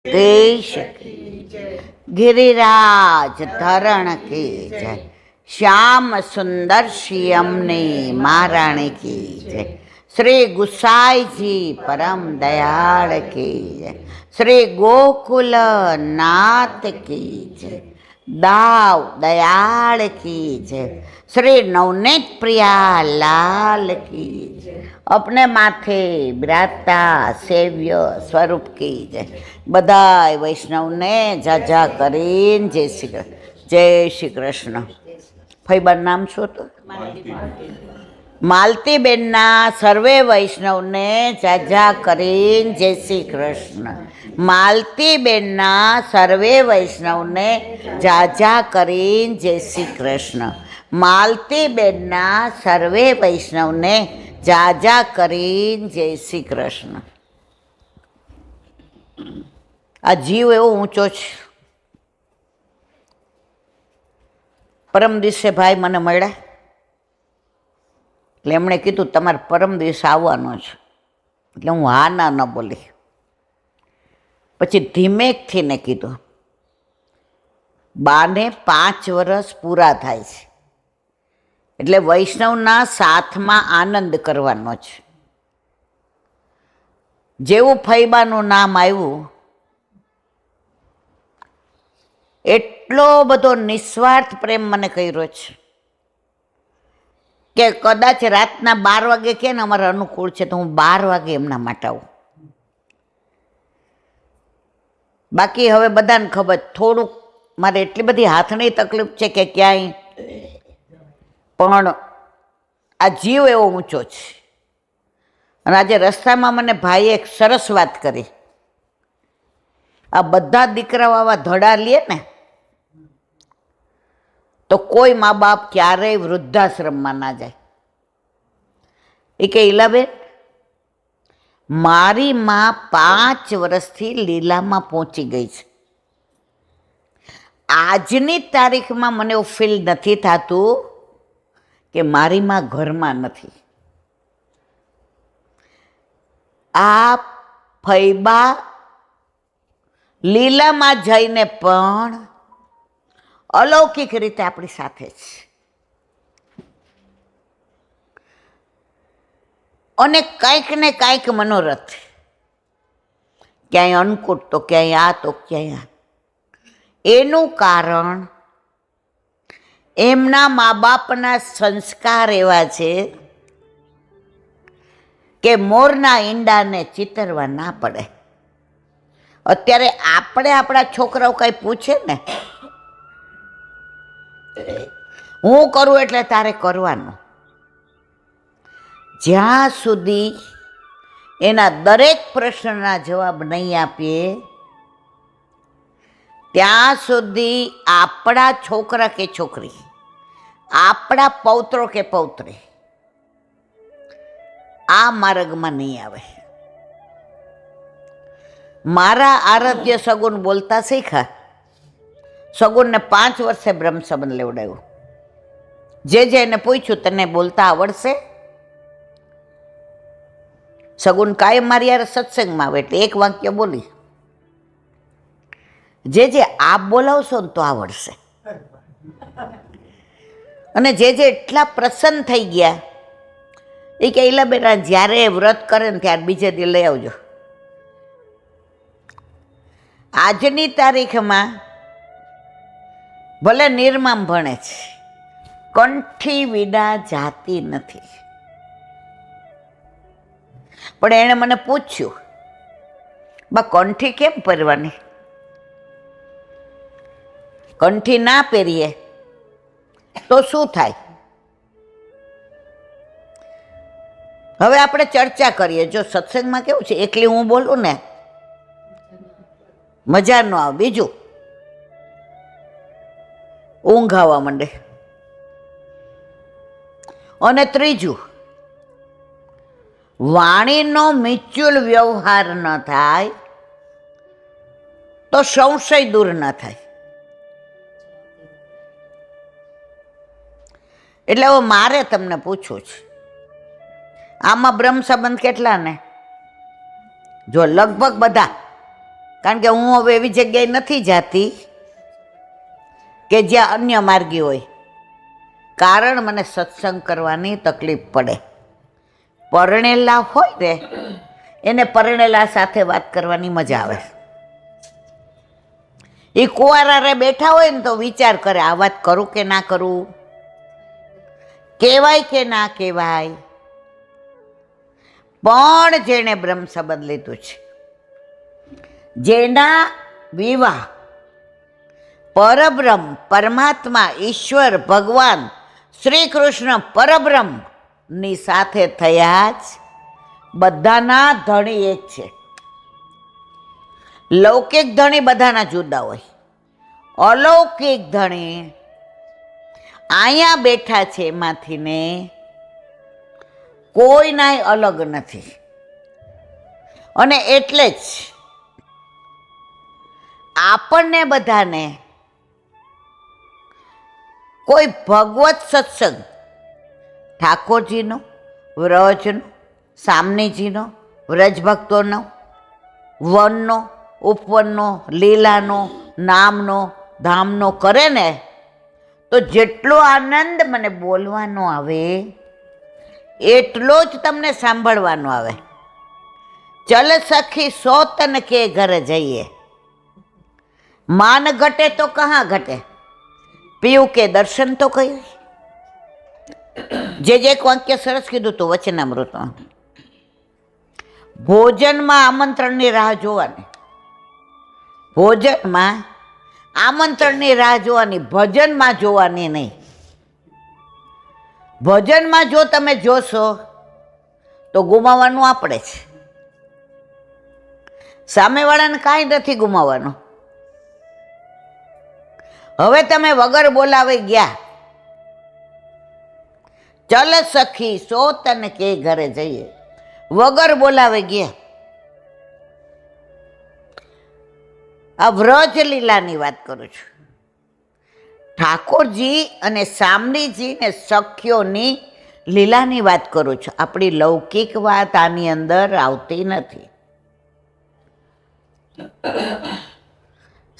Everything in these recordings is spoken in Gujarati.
કેશ गिरिराज धरण की जय, श्याम सुंदर श्यामने महाराणी की जय, श्री गुसाई जी परम दयाल की जय, श्री गोकुल नाथ की जय, दाव दयाल की जय, श्री नवनीत प्रिया लाल की जय, अपने माथे बिराजता सेव्य स्वरूप की जय। बधाय वैष्णव ने जाजा करीन जय श्री कृष्ण। फैबा नाम शो तो मालतीबेनना सर्वे वैष्णव ने जाजा करीन जय श्री कृष्ण। मालतीबेनना सर्वे वैष्णव ने जाजा करीन जय श्री कृष्ण। मालतीबेनना सर्वे वैष्णव ने जाजा करीन जय श्री कृष्ण। आ जीव एवो ऊंचो छे। परम दिवसे भाई मने मळ्या એટલે એમણે કીધું તમારે પરમ દિવસ આવવાનો છે, એટલે હું હા ના ન બોલી. પછી ધીમેકથી ને કીધું બાને 5 વર્ષ પૂરા થાય છે, એટલે વૈષ્ણવના સાથમાં આનંદ કરવાનો છે. જેવું ફૈબાનું નામ આવ્યું એટલો બધો નિસ્વાર્થ પ્રેમ મને કર્યો છે કે કદાચ રાતના 12 વાગે કે ને અમારે અનુકૂળ છે તો હું 12 વાગે એમના માટે આવું. બાકી હવે બધાને ખબર, થોડુંક મારે એટલી બધી હાથની તકલીફ છે કે ક્યાંય, પણ આ જીવ એવો ઊંચો છે. અને આજે રસ્તામાં મને ભાઈએ એક સરસ વાત કરી, આ બધા દીકરાઓ આવા ધડા લે ને તો કોઈ મા બાપ ક્યારેય વૃદ્ધાશ્રમમાં ના જાય. એ કે ઈલાબેન, મારી માં 5 વર્ષથી લીલામાં પહોંચી ગઈ છે. આજની તારીખમાં મને એવું ફીલ નથી થતું કે મારી માં ઘરમાં નથી. આ ફૈબા લીલામાં જઈને પણ અલૌકિક રીતે આપણી સાથે છે. અને કંઈક ને કંઈક મનોરથ, ક્યાંય અન્નકૂટ તો ક્યાંય આ તો ક્યાંય આ. એનું કારણ એમના મા બાપના સંસ્કાર એવા છે કે મોરના ઈંડાને ચિતરવા ના પડે. અત્યારે આપણે આપણા છોકરાઓ કાંઈ પૂછે ને, હું કરું એટલે તારે કરવાનું. જ્યાં સુધી એના દરેક પ્રશ્નના જવાબ નહીં આપીએ ત્યાં સુધી આપણા છોકરા કે છોકરી, આપણા પૌત્રો કે પૌત્રી આ માર્ગમાં નહીં આવે. મારા આરાધ્ય સગુન બોલતા શીખ્યા. સગુનને 5 વર્ષે બ્રહ્મ સંબંધ લેવડાવ્યું. જે એને પૂછ્યું તને બોલતા આવડશે? સગુન કાયમ મારી યાર સત્સંગમાં આવે એટલે એક વાક્ય બોલી, જે આપ બોલાવશો ને તો આવડશે. અને જે એટલા પ્રસન્ન થઈ ગયા એ કે એલા બેટા જ્યારે વ્રત કરે ને ત્યારે બીજે દી લઈ આવજો. આજની તારીખમાં ભલે નિર્મામ ભણે છે, કંઠી વિના જાતી નથી. પણ એણે મને પૂછ્યું, બા કંઠી કેમ પહેરવાની? કંઠી ના પહેરીએ તો શું થાય? હવે આપણે ચર્ચા કરીએ. જો સત્સંગમાં કેવું છે, એકલી હું બોલું ને મજા ન આવે. બીજું, ઊંઘ આવવા માંડે. અને ત્રીજું, વાણીનો મ્યુચ્યુઅલ વ્યવહાર ન થાય તો સંશય દૂર ન થાય. એટલે હવે મારે તમને પૂછવું છે, આમાં બ્રહ્મ સંબંધ કેટલા ને? જો લગભગ બધા, કારણ કે હું હવે એવી જગ્યાએ નથી જાતી કે જ્યાં અન્ય માર્ગી હોય. કારણ મને સત્સંગ કરવાની તકલીફ પડે. પરણેલા હોય ને એને પરણેલા સાથે વાત કરવાની મજા આવે. એ કુંવારા બેઠા હોય ને તો વિચાર કરે આ વાત કરું કે ના કરું, કહેવાય કે ના કહેવાય. પણ જેણે બ્રહ્મ સંબંધ લીધું છે, જેના વિવાહ પરબ્રહ્મ પરમાત્મા ઈશ્વર ભગવાન શ્રી કૃષ્ણ પરબ્રહ્મની સાથે થયા જ બધાના ધણી એક છે. લૌકિક ધણી બધાના જુદા હોય, અલૌકિક ધણી અહીંયા બેઠા છે એમાંથી ને કોઈનાય અલગ નથી. અને એટલે જ આપણને બધાને કોઈ ભગવત સત્સંગ ઠાકોરજીનો, વ્રજનો, સામનીજીનો, વ્રજભક્તોનો, વનનો, ઉપવનનો, લીલાનો, નામનો, ધામનો કરે ને તો જેટલો આનંદ મને બોલવાનો આવે એટલો જ તમને સાંભળવાનો આવે. ચલ સખી સો તન કે ઘર જઈએ, માન ઘટે તો કહા ઘટે, પીયું કે દર્શન તો કહ્યું. જે એક વાક્ય સરસ કીધું હતું વચનામૃતમાં, ભોજનમાં આમંત્રણની રાહ જોવાની, ભોજનમાં આમંત્રણની રાહ જોવાની, ભજનમાં જોવાની નહીં. ભજનમાં જો તમે જોશો તો ગુમાવવાનું આપણે છે, સામેવાળાને કાંઈ નથી ગુમાવવાનું. હવે તમે વગર બોલાવે ગયા, ચલ સખી સો તન કે ઘરે જઈએ, વગર બોલાવે ગયા. આ વ્રજ લીલાની વાત કરું છું. ઠાકોરજી અને સામડીજી ને સખ્યોની લીલાની વાત કરું છું. આપણી લૌકિક વાત આની અંદર આવતી નથી.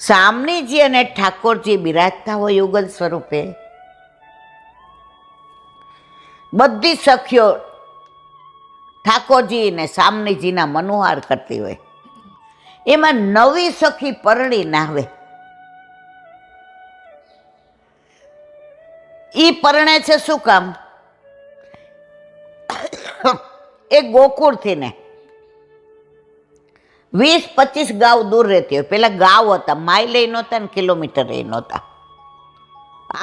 સામણીજી અને ઠાકોરજી બિરાજતા હોય યુગલ સ્વરૂપે. બધી સખીઓ ઠાકોરજી ને સામણીજીના મનોહાર કરતી હોય. એમાં નવી સખી પરણી ના આવે. ઈ પરણે છે શું કામ? એ ગોકુળથી ને 20-25 ગાંવ દૂર રહેતી હોય. પેલા ગાંવ હતા, માઇલ એ નહોતા ને કિલોમીટર એ નહોતા.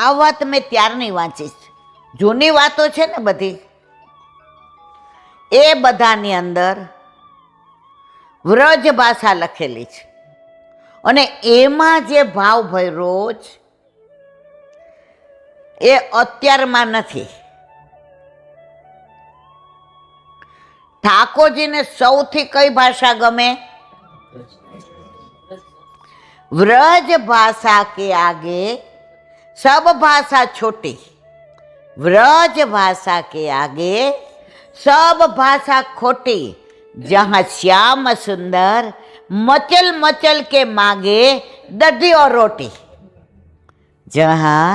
આ વાત મેં ત્યારની વાંચી. જૂની વાતો છે ને બધી, એ બધાની અંદર વ્રજ ભાષા લખેલી છે. અને એમાં જે ભાવ ભર્યો છે એ અત્યારમાં નથી. ઠાકોરજીને સૌથી કઈ ભાષા ગમે? વ્રજ ભાષા કે આગે सब भाषा छोटी, व्रज भाषा के आगे सब भाषा खोटी। जहाँ श्याम सुंदर मचल मचल के मांगे दधी और रोटी, जहाँ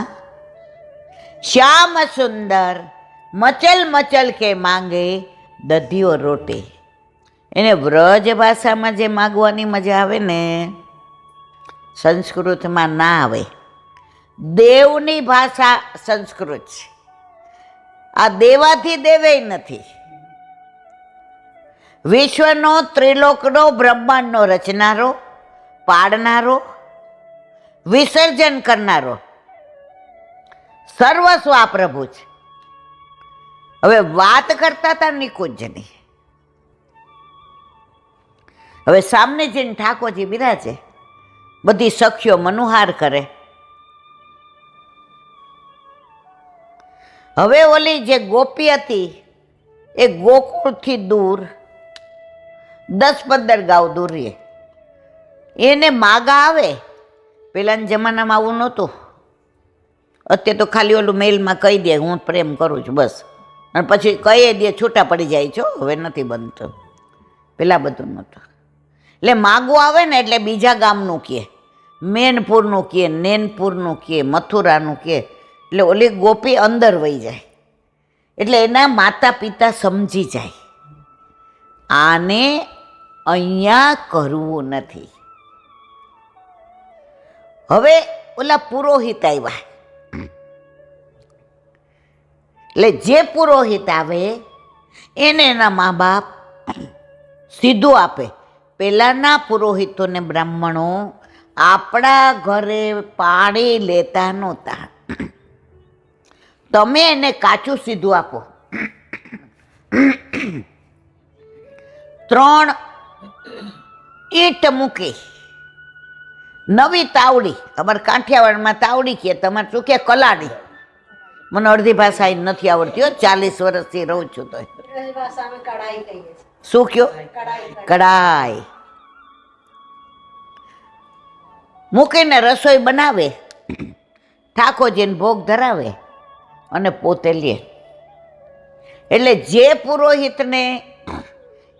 श्याम सुंदर मचल मचल के मांगे दधी और रोटी। એને વ્રજ ભાષામાં જે માગવાની મજા આવે ને સંસ્કૃતમાં ના આવે. દેવની ભાષા સંસ્કૃત છે. આ દેવાથી દેવે નથી. વિશ્વનો ત્રિલોકનો બ્રહ્માંડનો રચનારો, પાડનારો, વિસર્જન કરનારો સર્વસ્વ આ પ્રભુ છે. હવે વાત કરતા હતા નિકુંજની. હવે સામને જઈને ઠાકોરજી બિરાજે, બધી સખીઓ મનોહાર કરે. હવે ઓલી જે ગોપી હતી એ ગોકુળથી દૂર 10-15 ગાંવ દૂર રહે. એને માગા આવે. પેલાના જમાનામાં આવું નહોતું. અત્યારે તો ખાલી ઓલું મેલમાં કહી દે હું પ્રેમ કરું છું બસ, અને પછી કહી દે છૂટા પડી જાય છો. હવે નથી બનતું, પેલા બધું નહોતું. એટલે માગું આવે ને એટલે બીજા ગામનું કહે, મેનપુરનું કહે, નેનપુરનું કહે, મથુરાનું કહે, એટલે ઓલી ગોપી અંદર વહી જાય. એટલે એના માતા પિતા સમજી જાય આને અહીંયા કરવું નથી. હવે ઓલા પુરોહિત આવ્યા, એટલે જે પુરોહિત આવે એને એના મા બાપ સીધું આપે. પેલાના પુરોહિતોને બ્રાહ્મણો આપણા ઘરે પાણી લેતા નહોતા. તમે એને કાચું સીધું આપો. 3 ઈંટ મૂકી, નવી તાવડી, અમારે કાઠિયાવાડમાં તાવડી કહે, તમારે શું કે કલાડી. મને અડધી ભાષા નથી આવડતી હો, 40 વર્ષથી રહું છું તો. શું કયો? કડાઈ મૂકીને રસોઈ બનાવે, ઠાકોરજીને ભોગ ધરાવે અને પોતે લે. એટલે જે પુરોહિતને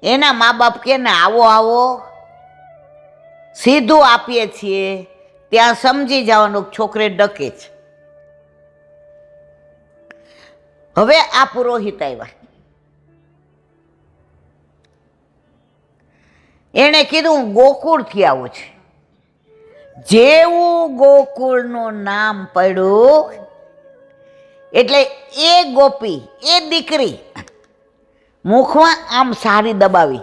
એના મા બાપ કે ને આવો આવો સીધું આપીએ છીએ, ત્યાં સમજી જવાનું છોકરે ડકે છે. હવે આ પુરોહિત આવ્યા, એણે કીધું હું ગોકુળથી આવું છું. જેવું ગોકુળનું નામ પડ્યું એટલે એ ગોપી, એ દીકરી મુખમાં આમ સાડી દબાવી,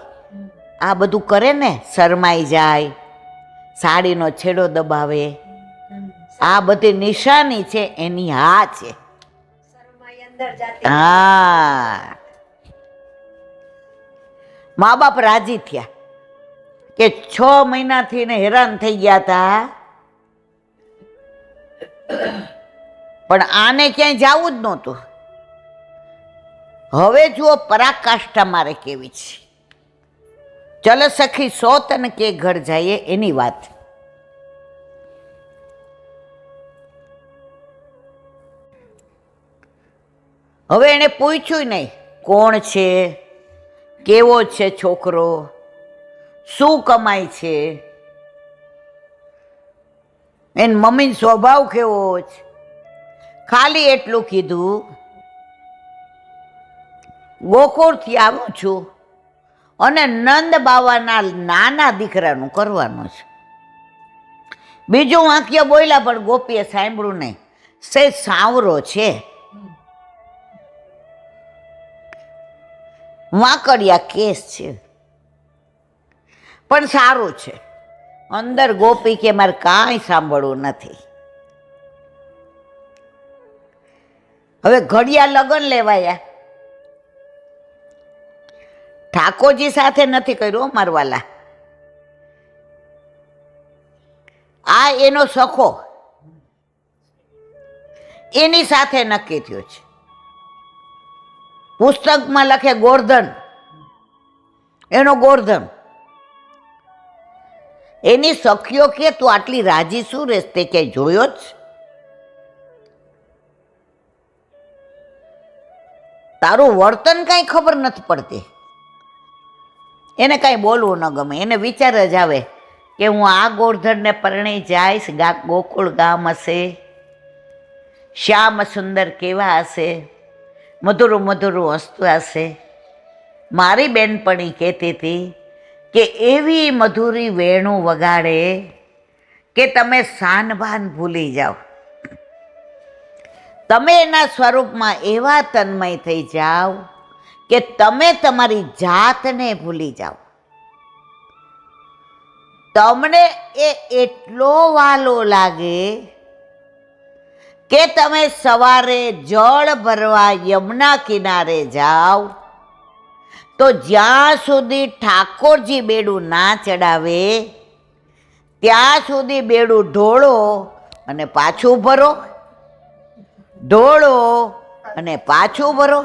આ બધું કરે ને, શરમાઈ જાય, સાડીનો છેડો દબાવે, આ બધી નિશાની છે એની. હા છે, હા. મા બાપ રાજી થયા કે 6 મહિનાથી ને હેરાન થઈ ગયા હતા, પણ આને ક્યાંય જવું જ નહોતું. હવે જુઓ પરાકાષ્ઠા મારે કેવી છે. ચલ સખી સો તન કે ઘર જઈએ એની વાત. હવે એને પૂછ્યું નહીં કોણ છે, કેવો છે છોકરો, શું કમાય છે, એની મમ્મીનો સ્વભાવ કેવો છે. ખાલી એટલું કીધું ગોકુળથી આવું છું અને નંદ બાવાના નાના દીકરાનું કરવાનું છે. બીજું વાક્ય બોલ્યા પણ ગોપીએ સાંભળ્યું નહીં. સે સાવરો છે, વાંકડિયા કેસ છે, પણ સારું છે. અંદર ગોપી કે મારે કાંઈ સાંભળવું નથી. હવે ઘડિયા લગ્ન લેવાયા. ઠાકોરજી સાથે નથી કર્યું મારવાલા, આ એનો સખો, એની સાથે નક્કી થયું છે. પુસ્તકમાં લખે ગોર્ધન, એનો ગોર્ધન. એની સખીઓ કે તું આટલી રાજી શું રેસ, તે ક્યાંય જોયો જ? તારું વર્તન કાંઈ ખબર નથી પડતી. એને કાંઈ બોલવું ન ગમે, એને વિચાર જ આવે કે હું આ ગોર્ધનને પરણી જઈશ, ગોકુળ ગામ હશે, શ્યામ સુંદર કેવા હશે, મધુરું મધુરું હસતું હશે. મારી બેનપણી કહેતી હતી કે એવી મધુરી વેણું વગાડે કે તમે શાનભાન ભૂલી જાઓ, તમે એના સ્વરૂપમાં એવા તન્મય થઈ જાઓ કે તમે તમારી જાતને ભૂલી જાઓ. તમને એ એટલો વાલો લાગે કે તમે સવારે જળ ભરવા યમુના કિનારે જાઓ તો જ્યાં સુધી ઠાકોરજી બેડું ના ચડાવે ત્યાં સુધી બેડું ઢોળો અને પાછું ભરો, ઢોળો અને પાછું ભરો.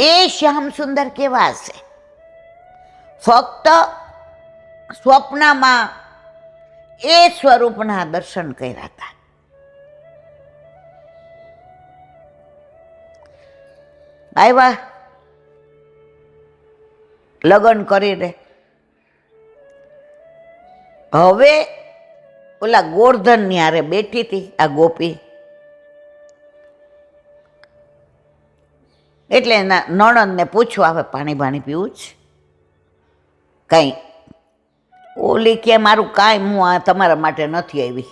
એ શ્યામ સુંદર કેવા હશે? ફક્ત સ્વપ્નમાં એ સ્વરૂપના દર્શન કર્યા હતા. આવ્યા લગ્ન કરીને હવે ઓલા ગોરધનની હારે બેઠી હતી આ ગોપી, એટલે એના નણંદને પૂછવા આવે પાણી બાણી પીવું જ કંઈ? ઓલી કે મારું કાંઈ, હું આ તમારા માટે નથી આવી.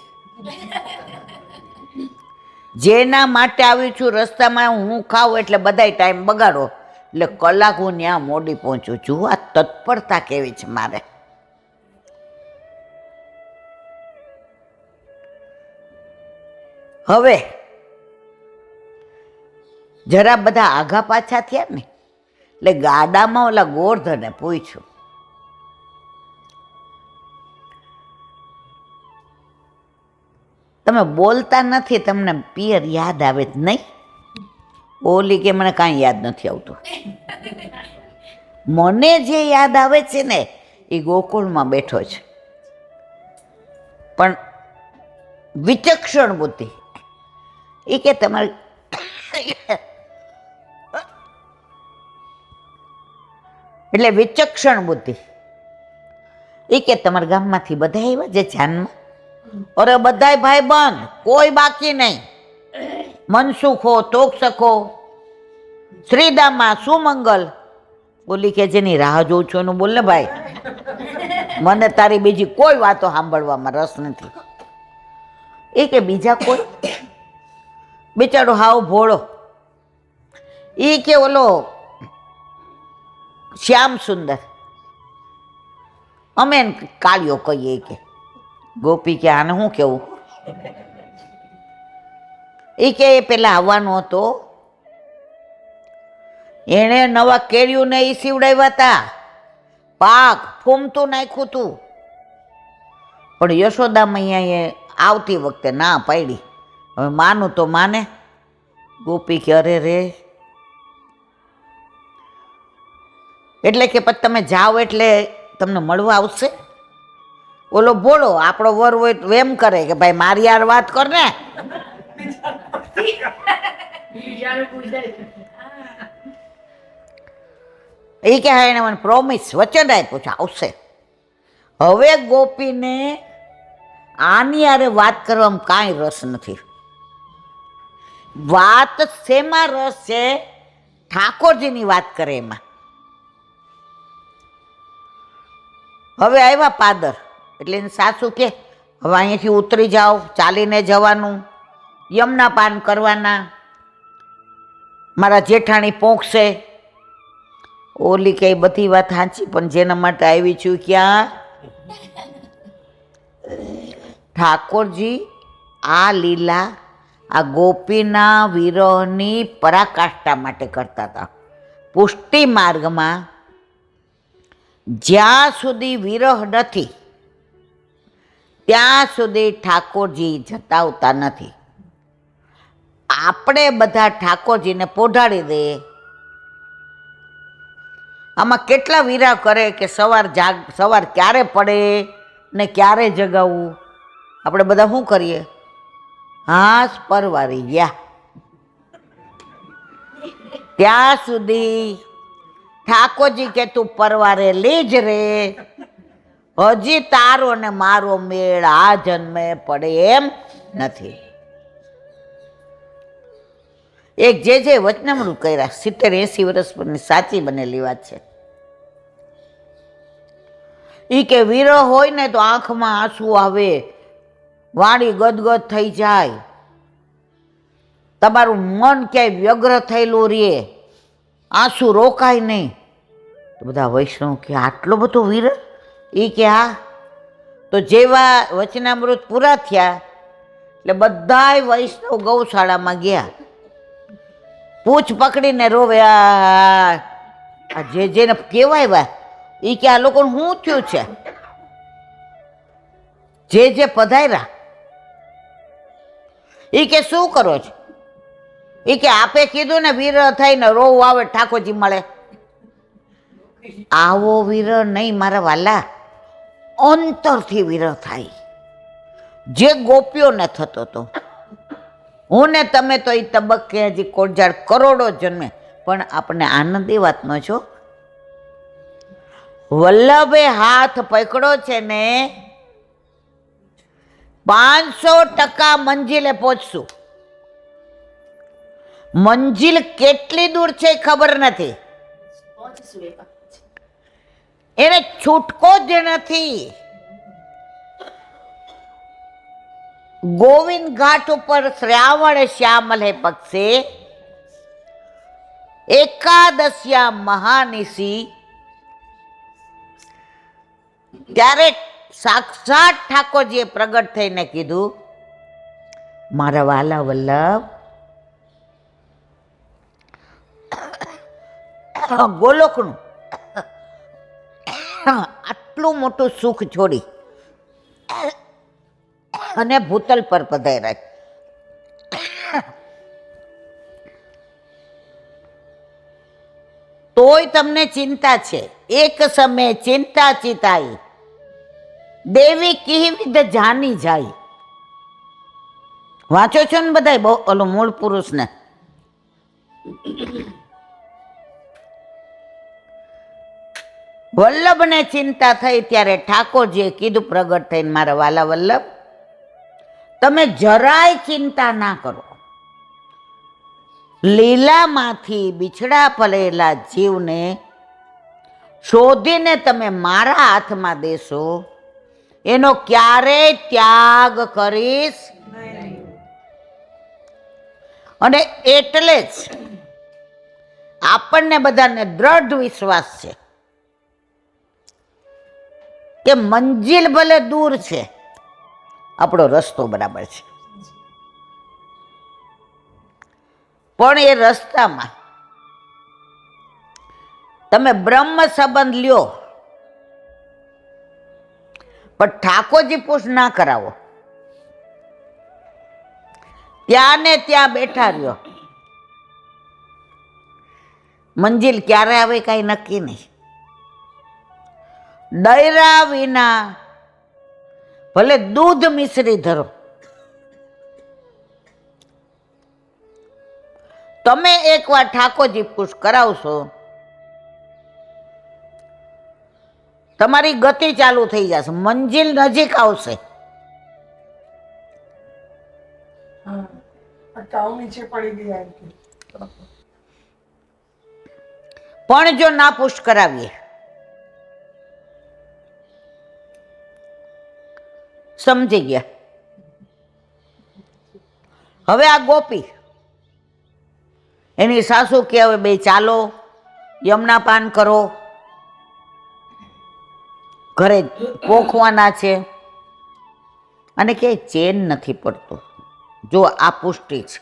જેના માટે આવી છું રસ્તામાં હું ખાઉં એટલે બધાય ટાઈમ બગાડો, એટલે કલાક હું ત્યાં મોડી પહોંચું છું. આ તત્પરતા કેવી છે મારે. હવે જરા બધા આઘા પાછા થયા ને, એટલે ગાડામાં ઓલા ગોરધને પૂછ્યું, તમે બોલતા નથી, તમને પિયર યાદ આવે જ નહીં? ઓલી કે મને કાંઈ યાદ નથી આવતું. મને જે યાદ આવે છે ને એ ગોકુળમાં બેઠો છે, પણ વિચક્ષણ બુદ્ધિ. એ કે તમારે એટલે વિચક્ષણ બુદ્ધિ. એ કે તમારા ગામમાંથી બધા આવ્યા જે જાનમાં? અરે બધાય ભાઈ બંધ, કોઈ બાકી નહીં. મનસુખો, તોકસખો, શ્રીદામા, સુમંગલ. બોલી કે જેની રાહ જોઉં છું એનું બોલ ને ભાઈ, મને તારી બીજી કોઈ વાતો સાંભળવામાં રસ નથી. એ કે બીજા કોઈ? બિચારો હાવ ભોળો. એ કે ઓલો શ્યામ સુંદર, અમે કાળિયો કહીએ. કે ગોપી કે આને શું કેવું? એ કે એ પેલા આવવાનો હતો, એણે નવા કેળિયું ને એ સીવડાવ્યા હતા, પાક ફૂમતું નાખ્યું હતું, પણ યશોદા મૈયાએ આવતી વખતે ના પાડી. હવે માનું તો માને. ગોપી કે અરે રે, એટલે કે પછી તમે જાઓ એટલે તમને મળવા આવશે? ઓલો ભોળો આપણો વર હોય તો એમ કરે કે ભાઈ મારી યાર વાત કર ને. એ કે એને મને પ્રોમિસ, વચન આપ્યું છે આવશે. હવે ગોપીને આની યારે વાત કરવામાં કાંઈ રસ નથી. વાત શેમાં રસ છે? ઠાકોરજીની વાત કરે એમાં. હવે આવ્યા પાદર, એટલે એની સાસુ કે હવે અહીંયાથી ઉતરી જાઓ, ચાલીને જવાનું, યમના પાન કરવાના, મારા જેઠાણી પોંખશે. ઓલી કે બધી વાત સાચી, પણ જેના માટે આવી છું ક્યાં? ઠાકોરજી આ લીલા આ ગોપીના વિરહની પરાકાષ્ઠા માટે કરતા હતા. પુષ્ટિ માર્ગમાં જ્યાં સુધી વિરહ નથી ત્યાં સુધી ઠાકોરજી જતાવતા નથી. આપણે બધા ઠાકોરજીને પોઢાડી દઈએ. આમાં કેટલા વીરા કરે કે સવાર ક્યારે પડે ને ક્યારે જગાવવું. આપણે બધા શું કરીએ? હાશ પરવારી ગયા. ત્યાં સુધી ઠાકોરજી કે તું પરવારે લીજ રે, હજી તારો ને મારો મેળ આ જન્મે પડે એમ નથી. એક જે વચનામૃત કર્યા 70-80 વર્ષ પરની સાચી બનેલી વાત છે. એ કે વિરહ હોય ને તો આંખમાં આંસુ આવે, વાણી ગદગદ થઈ જાય, તમારું મન ક્યાંય વ્યગ્ર થયેલું રે, આંસુ રોકાય નહીં. તો બધા વૈષ્ણવ કે આટલો બધો વિરહ? એ કે હા. તો જેવા વચનામૃત પૂરા થયા એટલે બધાય વૈષ્ણવ ગૌશાળામાં ગયા, પૂછ પકડીને રોવે. આ જેને કહેવાય એ કે આ લોકોને શું થયું છે? જે પધાર્યા એ કે શું કરો છો? એ કે આપે કીધું ને વિરહ થઈને રોવું આવે ઠાકોરજી મળે. આવો વિરહ નહીં મારા વાલા, અંતરથી વિરહ થાય, જે ગોપીઓને થતો હતો. હું ને તમે તો એ તબક્કે હજી કોળજાળ કરોડો જન્મે, પણ આપણને આનંદ એ વાતનો છો. વલ્લભે હાથ પકડો છે ને 500% મંજિલે પહોંચશું. મંજિલ કેટલી દૂર છે ખબર નથી, એને છૂટકો જ નથી. ગોવિંદ ઘાટ ઉપર શ્રાવણ શ્યામલે પક્ષે એકાદશ્યા મહાનિશી, ત્યારે સાક્ષાત ઠાકોરજીએ પ્રગટ થઈને કીધું, મારા વાલા વલ્લભ, ગોલોકનું આટલું મોટું સુખ છોડી અને ભૂતલ પર પધાર્યા. તોય તમને ચિંતા છે. એક સમય ચિંતા ચિતાઈ, દેવી કિહવિદ જાની જાય. વાંચો છો ને બધાય બહુ ઓલું મૂળ પુરુષને? વલ્લભને ચિંતા થઈ ત્યારે ઠાકોરજીએ કીધું પ્રગટ થઈને, મારા વાલા વલ્લભ, તમે જરાય ચિંતા ના કરો. લીલામાંથી બિછડા પડેલા જીવને શોધીને તમે મારા હાથમાં દેશો, એનો ક્યારેય ત્યાગ કરીશ. અને એટલે જ આપણને બધાને દ્રઢ વિશ્વાસ છે કે મંજિલ ભલે દૂર છે, આપણો રસ્તો બરાબર છે. પણ એ રસ્તામાં તમે બ્રહ્મ સંબંધ લ્યો, પણ ઠાકોરજી પૂછ ના કરાવો. ત્યાં ને ત્યાં બેઠા રહ્યો, મંજિલ ક્યારે આવે કાંઈ નક્કી નહીં. ડર્યા વિના ભલે દૂધ મિશ્રી ધરો, તમે એકવાર ઠાકોરજી પૂછ કરાવશો, તમારી ગતિ ચાલુ થઈ જશે, મંજિલ નજીક આવશે. પણ જો ના પુશ કરાવીએ, સમજી ગયા? હવે આ ગોપી, એની સાસુ કે હવે બે ચાલો યમુના પાન કરો, ઘરે પોખવાના છે, અને કે ચેન નથી પડતો. જો આ પુષ્ટિ છે.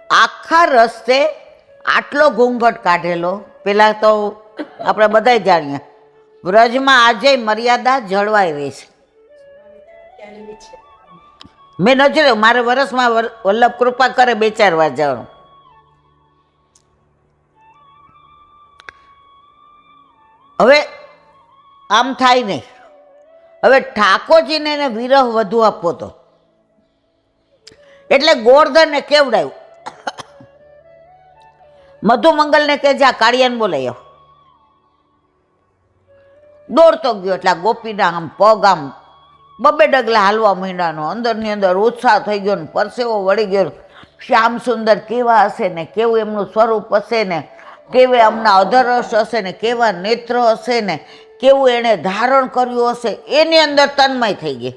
આખા રસ્તે આટલો ઘૂંઘટ કાઢેલો. પેલા તો આપણે બધા જાણીએ, વ્રજમાં આજે મર્યાદા જળવાઈ રહી છે. મેં નજરે મારે વર્ષમાં વલ્લભ કૃપા કરે 2-4 વાર જવાનું. હવે આમ થાય નહીં. હવે ઠાકોરજીને એને વિરહ વધુ આપવો તો, એટલે ગોવર્ધનને કેવડાયું, મધુમંગલને કે જા કાળિયાને બોલાઈ આવ. દોડતો ગયો એટલે ગોપીના આમ પગ આમ 2 ડગલા હાલવા માંડ્યાનો, અંદરની અંદર ઉત્સાહ થઈ ગયો ને પરસેવો વળી ગયો. શ્યામ સુંદર કેવા હશે ને, કેવું એમનું સ્વરૂપ હશે ને, કેવે એમના અધરસ હશે ને, કેવા નેત્ર હશે ને, કેવું એણે ધારણ કર્યું હશે, એની અંદર તન્મય થઈ ગઈ.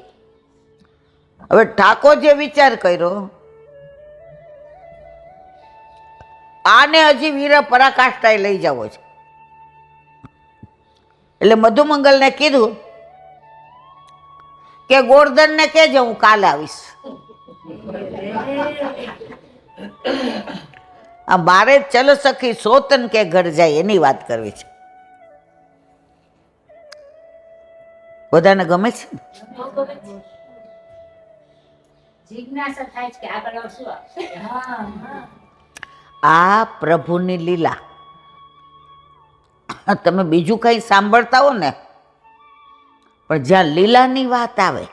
હવે ઠાકોરજીએ વિચાર કર્યો, આને હજી વીર પરાકાષ્ઠાએ લઈ જવો છે. એટલે મધુમંગલને કીધું કે ગોવર્ધનને કહેજે હું કાલે આવીશ. આ મારે ચલ સખી સોતન કે ઘર જાય એની વાત કરવી છે. બધાને ગમે છે ને? આ પ્રભુની લીલા. તમે બીજું કઈ સાંભળતા હો ને, પણ જ્યાં લીલાની વાત આવે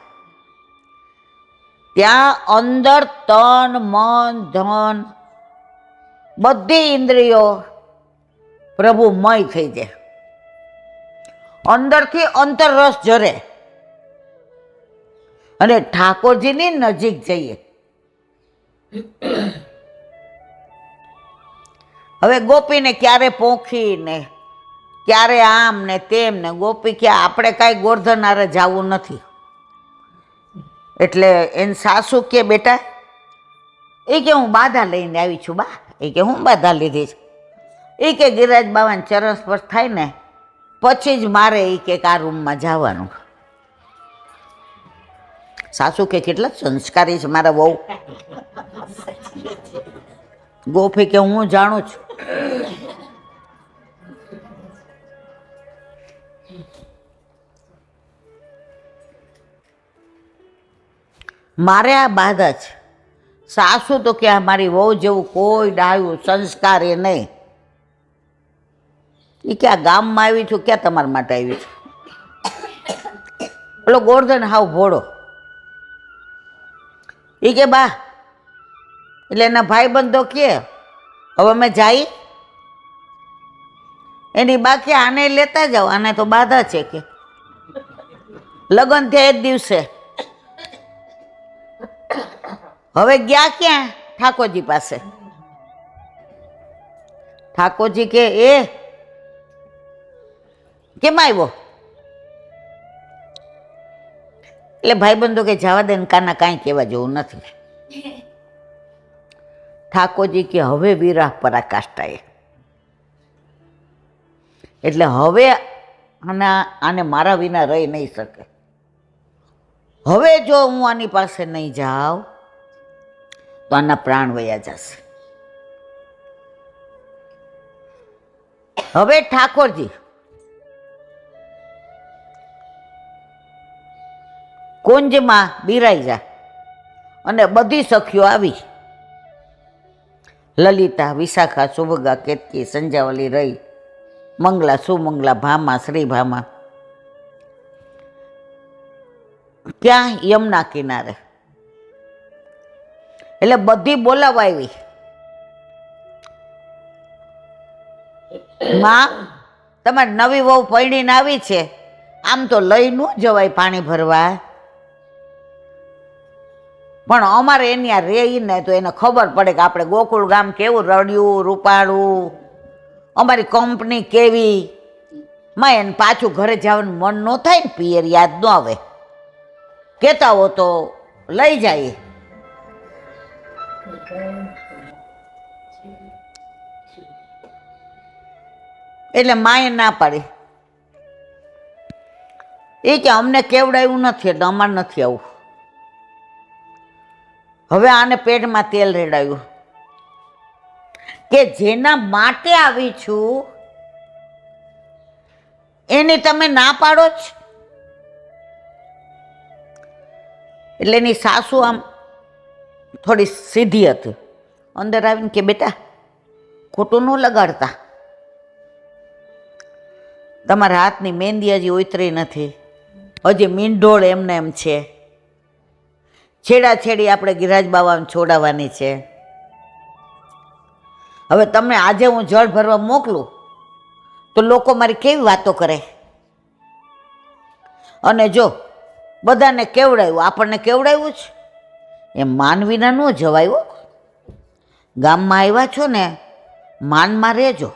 ત્યાં અંદર તન મન ધન બધી ઇન્દ્રિયો પ્રભુમય થઈ જાય. અંદરથી અંતરરસ જરે અને ઠાકોરજીની નજીક જઈએ. હવે ગોપીને ક્યારે પોખી ને ક્યારે આમ ને તેમ ને ગોપી કે આપણે કાંઈ ગોર્ધન હારે જવું નથી. એટલે એને સાસુ કે બેટા, એ કે હું બાધા લઈને આવી છું બા. એ કે હું બાધા લીધી છે? એ કે ગિરિરાજ બાવાને ચરણ સ્પર્શ થાય ને પછી જ મારે એ કે આ રૂમમાં જવાનું. સાસુ કે કેટલા સંસ્કારી છે મારા વહુ. ગોપી કે હું જાણું છું. મારે આ બાધા છે. સાસુ તો કે મારી વહુ જેવું કોઈ ડાયું સંસ્કારી નહીં. એ કે આ ગામમાં આવી છું, ક્યાં તમારા માટે આવી છું? પેલો ગોર્ધન હાવ ભોળો. એ કે બા, એટલે એના ભાઈબંધો કે હવે અમે જઈએ. એની બાકી આને લેતા જાઓ, આને તો બાધા છે કે લગ્ન થયા એ જ દિવસે. હવે ગયા ક્યાં? ઠાકોરજી પાસે. ઠાકોરજી કે એ કેમ આવ્યો? એટલે ભાઈબંધો કે જવા દે ને કાના, કાંઈ કહેવા જેવું નથી. ઠાકોરજી કે હવે વિરાહ પરાકાષ્ઠાએ, એટલે હવે આને મારા વિના રહી નહીં શકે. હવે જો હું આની પાસે નહીં જાઉં તો આના પ્રાણ વયા જશે. હવે ઠાકોરજી કુંજમાં બિરાઈ જા અને બધી સખીઓ આવી. લલિતા, વિશાખા, સુભગા, કેતકી, સંજાવલી, રહી, મંગલા, સુમંગલા, ભામા, શ્રી ભામા ક્યાં? યમુના કિનારે. એટલે બધી બોલાવા આવી. માં, તમારે નવી વહુ પૈણીને આવી છે, આમ તો લઈ ન જવાય પાણી ભરવા, પણ અમારે એની આ રહીને તો એને ખબર પડે કે આપણે ગોકુળ ગામ કેવું રડ્યું રૂપાળું, અમારી કંપની કેવી. માં એને પાછું ઘરે જવાનું મન ન થાય ને, પિયર યાદ ન આવે. કહેતા હો તો લઈ જાય. એટલે માએ ના પાડી. એ કે અમને કેવડાવ્યું નથી એટલે અમારે નથી આવું. હવે આને પેટમાં તેલ રેડાયું કે જેના માટે આવી છું એની તમે ના પાડો જ. એટલે એની સાસુ આમ થોડી સીધી હતી. અંદર આવીને કે બેટા, ખોટું ન લગાડતા, તમારા હાથની મહેંદી હજી ઉતરી નથી, હજી મીંઢોળ એમને એમ છે. છેડાછેડી આપણે ગિરિરાજ બાવાને છોડાવવાની છે. હવે તમને આજે હું જળ ભરવા મોકલું તો લોકો મારી કેવી વાતો કરે. અને જો બધાને કેવડાવ્યું, આપણને કેવડાવ્યું છે, એમ માનવીના ન જવાયું. ગામમાં આવ્યા છો ને, માનમાં રહેજો.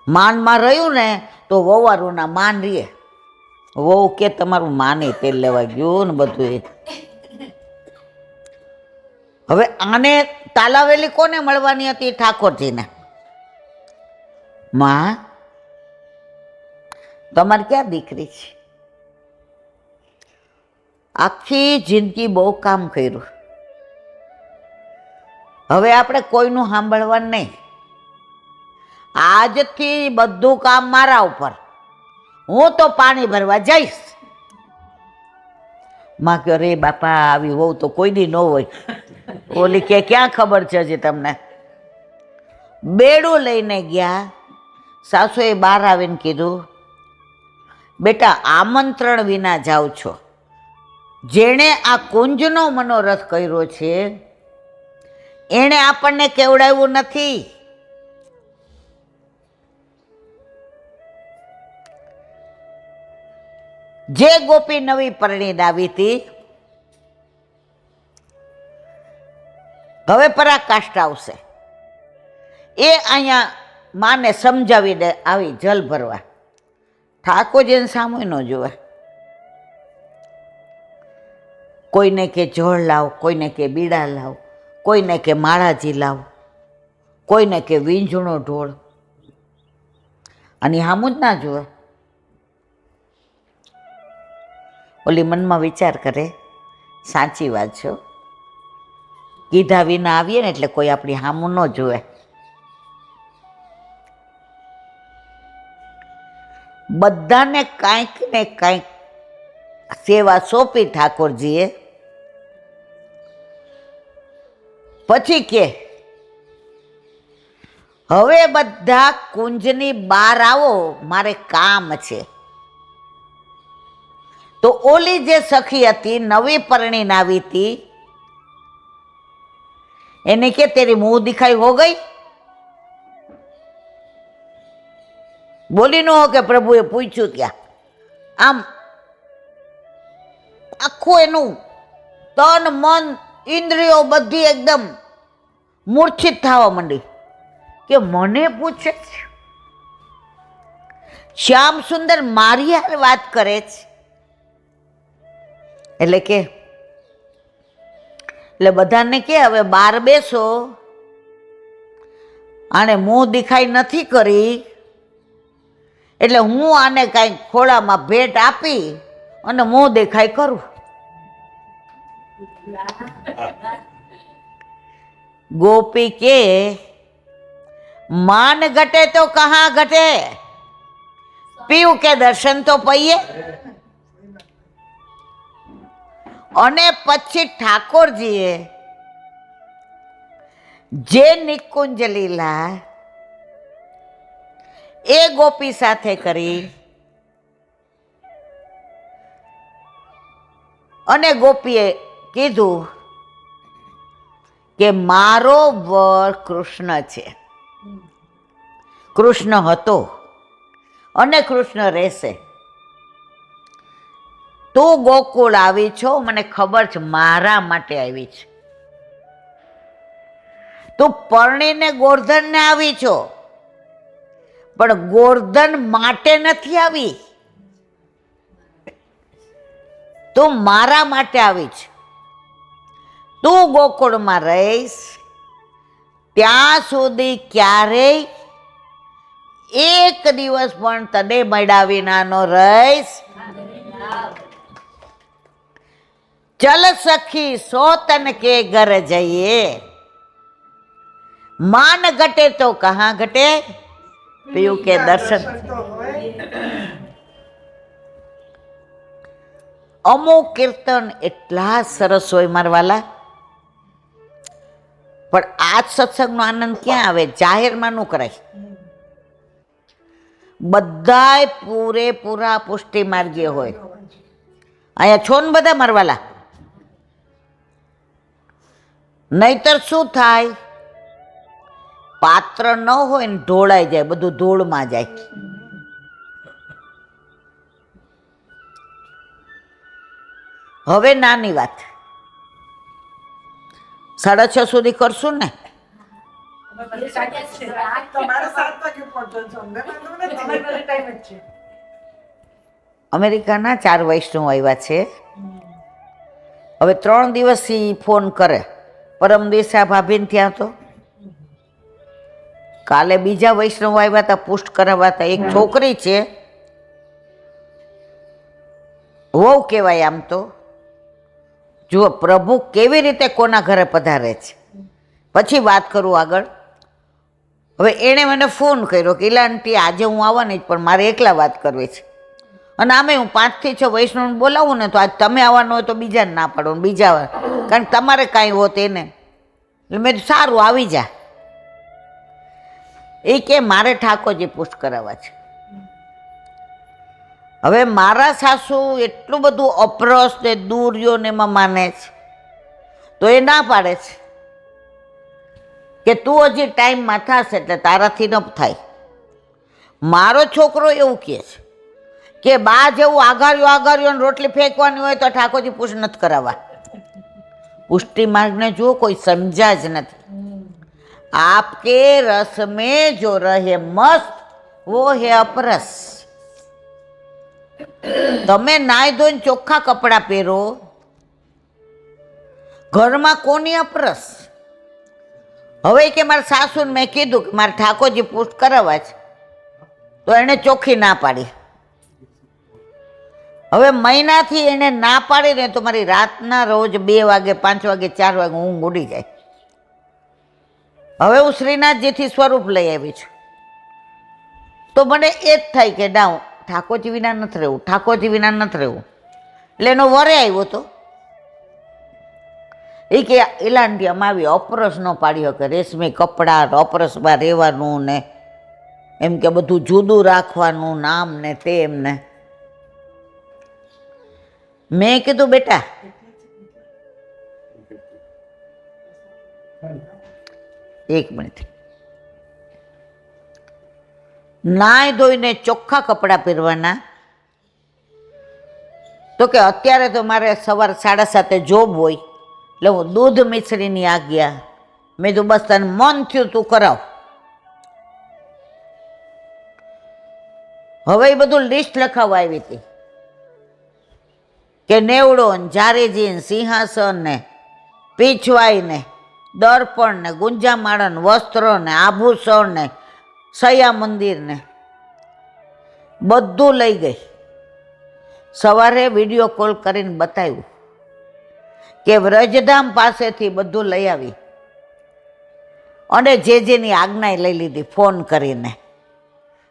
માનમાં રહ્યું ને તો વવારુના માન રહે. વહુ કે તમારું માને તેલ લેવા ગયું ને બધું. હવે આને તાલાવેલી કોને મળવાની હતી? ઠાકોરજીને. માં, તમારે ક્યાં દીકરી છે? આખી જિંદગી બહુ કામ કર્યું, હવે આપણે કોઈનું સાંભળવાનું નહીં. આજથી બધું કામ મારા ઉપર, હું તો પાણી ભરવા જઈશ. માં કે અરે બાપા, આવી હોવ તો કોઈ દી ન હોય. ઓલી કે ક્યાં ખબર છે હજી તમને. બેડું લઈને ગયા. સાસુએ બહાર આવીને કીધું, બેટા આમંત્રણ વિના જાઓ છો. જેણે આ કુંજનો મનોરથ કર્યો છે એણે આપણને કેવડાવ્યું નથી. જે ગોપી નવી પરણીને આવી હતી, હવે પરાકાષ્ઠ આવશે, એ અહીંયા માને સમજાવીને આવી જલ ભરવા. ઠાકોરજીને સામું ન જોવે. કોઈને કે જળ લાવ, કોઈને કે બીડા લાવ, કોઈને કે માળાજી લાવ, કોઈને કે વીંઝણો ઢોળ, અને સામું જ ના જોવે. ઓલી મનમાં વિચાર કરે, સાચી વાત છે, કીધા વિના આવીએ ને એટલે કોઈ આપણી સામું ન જોવે. બધાને કાંઈક ને કાંઈક સેવા સોંપી ઠાકોરજીએ. પછી કે હવે બધા કુંજની બહાર આવો, મારે કામ છે. તો ઓલી જે સખી હતી, નવી પરણીને આવી હતી, એને કે તેરી મુંહ દિખાઈ હો ગઈ. બોલી ન હો કે પ્રભુએ પૂછ્યું ત્યાં. આમ આખું એનું તન મન ઇન્દ્રિયો બધી એકદમ મૂર્છિત થવા માંડી કે મને પૂછે છે, શ્યામ સુંદર મારી હારે વાત કરે છે. એટલે બધાને કે હવે બહાર બેસો, આને મુંહ દેખાઈ નથી કરી, એટલે હું આને કાંઈક ખોળામાં ભેટ આપી અને મુંહ દેખાઈ કરું. ગોપી કે માન ઘટે તો કહા ઘટે, પીવું કે દર્શન તો પૈયે. અને પછી ઠાકોરજીએ જે નિકુંજ લીલા એ ગોપી સાથે કરી, અને ગોપીએ કીધું કે મારો વર કૃષ્ણ છે, કૃષ્ણ હતો અને કૃષ્ણ રહેશે. તું ગોકુળ આવી છો, મને ખબર છે, મારા માટે આવી છે. તું પરણીને ગોર્ધનને આવી છો, પણ ગોર્ધન માટે નથી આવી, તું મારા માટે આવી છે. તું ગોકુળમાં રહીશ ત્યાં સુધી ક્યારેય એક દિવસ પણ તને મળ્યા વિના નો રહીશ. ચલ સખી સોતન કે ઘર જઈએ, માન ઘટે તો કહા ઘટે, પીયું કે દર્શન. અમુક કીર્તન એટલા સરસ હોય મારવાલા, પણ આ સત્સંગનો આનંદ ક્યાં આવે? જાહેરમાં નું કરાય. બધાય પૂરેપૂરા પુષ્ટિ માર્ગીય હોય. અહીંયા છો ને બધા મારવાલા? નહીતર શું થાય? પાત્ર ન હોય ને ઢોળાઈ જાય, બધું ધૂળમાં જાય. હવે નાની વાત, 6:30 સુધી કરશું ને? અમેરિકાના 4 વૈષ્ણવ આવ્યા છે. હવે 3 દિવસથી ફોન કરે. પરમ દિવસે આ ભાભીને ત્યાં તો, કાલે બીજા વૈષ્ણવ આવ્યા હતા, પુષ્ટ કરાવવા હતા. એક છોકરી છે, વહુ કહેવાય આમ તો. જુઓ પ્રભુ કેવી રીતે કોના ઘરે પધારે છે. પછી વાત કરું આગળ. હવે એણે મને ફોન કર્યો કે ઇલા આંટી આજે હું આવવાની જ, પણ મારે એકલા વાત કરવી છે. અને આમે હું 5 થી 6 વૈષ્ણવને બોલાવું ને તો આજ તમે આવવાનું હોય તો બીજાને ના પાડો, બીજા કારણ કે તમારે કાંઈ હોત એને. એટલે મેં સારું આવી જા. એ કે મારે ઠાકોરજી પુષ્ટ કરાવવા છે. હવે મારા સાસુ એટલું બધું અપરસ ને દૂર્યો ને એમાં માને છે, તો એ ના પાડે છે કે તું હજી ટાઈમમાં થશે એટલે તારાથી ન થાય. મારો છોકરો એવું કહે છે કે બા જેવું આઘાર્યું રોટલી ફેંકવાની હોય તો ઠાકોરજી પુષ્ટ નથી કરાવવા. પુષ્ટિ માર્ગને જો કોઈ સમજા જ નથી. आपके रस में जो रहे मस्त वो है अपरस. તમે નાઈ ધોઈને ચોખ્ખા કપડાં પહેરો, ઘરમાં કોની અપરસ? હવે કે મારા સાસુને મેં કીધું કે મારે ઠાકોરજી પુષ્ટ કરાવવા છે, તો એને ચોખ્ખી ના પાડી. હવે મહિનાથી એને ના પાડીને તો મારી રાતના રોજ 2 વાગે 5 વાગે 4 વાગે ઊંઘ ઉડી જાય. હવે હું શ્રીનાથજીથી સ્વરૂપ લઈ આવી છું, તો મને એ જ થાય કે ના ઠાકોરજી વિના નથી રહેવું, ઠાકોરજી વિના નથી રહેવું. એટલે એનો વરે આવ્યો હતો એ કે એલાંટિયામાં આવી અપરસ ન પાડી શકે, રેશમી કપડાં અપરસમાં રહેવાનું ને એમ કે બધું જુદું રાખવાનું નામ ને તેમ ને. મેં કીધું બેટા એક મિનિટ, નાઈ ધોઈને ચોખ્ખા કપડાં પહેરવાના. તો કે અત્યારે તો મારે સવાર 7:30 જોબ હોય, એટલે હું દૂધ મિશ્રીની આજ્ઞા. મેં તો બસ તને મન થયું તું કરાવ. હવે એ બધું લિસ્ટ લખાવવા આવી હતી કે નેવડો ને જારેજી ને સિંહાસન ને પીછવાઈ ને દર્પણ ને ગુંજામાળન વસ્ત્રો ને આભૂષણ ને સયા મંદિર ને બધું લઈ ગઈ. સવારે વિડીયો કોલ કરીને બતાવ્યું કે વ્રજધામ પાસેથી બધું લઈ આવી અને જેની આજ્ઞા લઈ લીધી ફોન કરીને.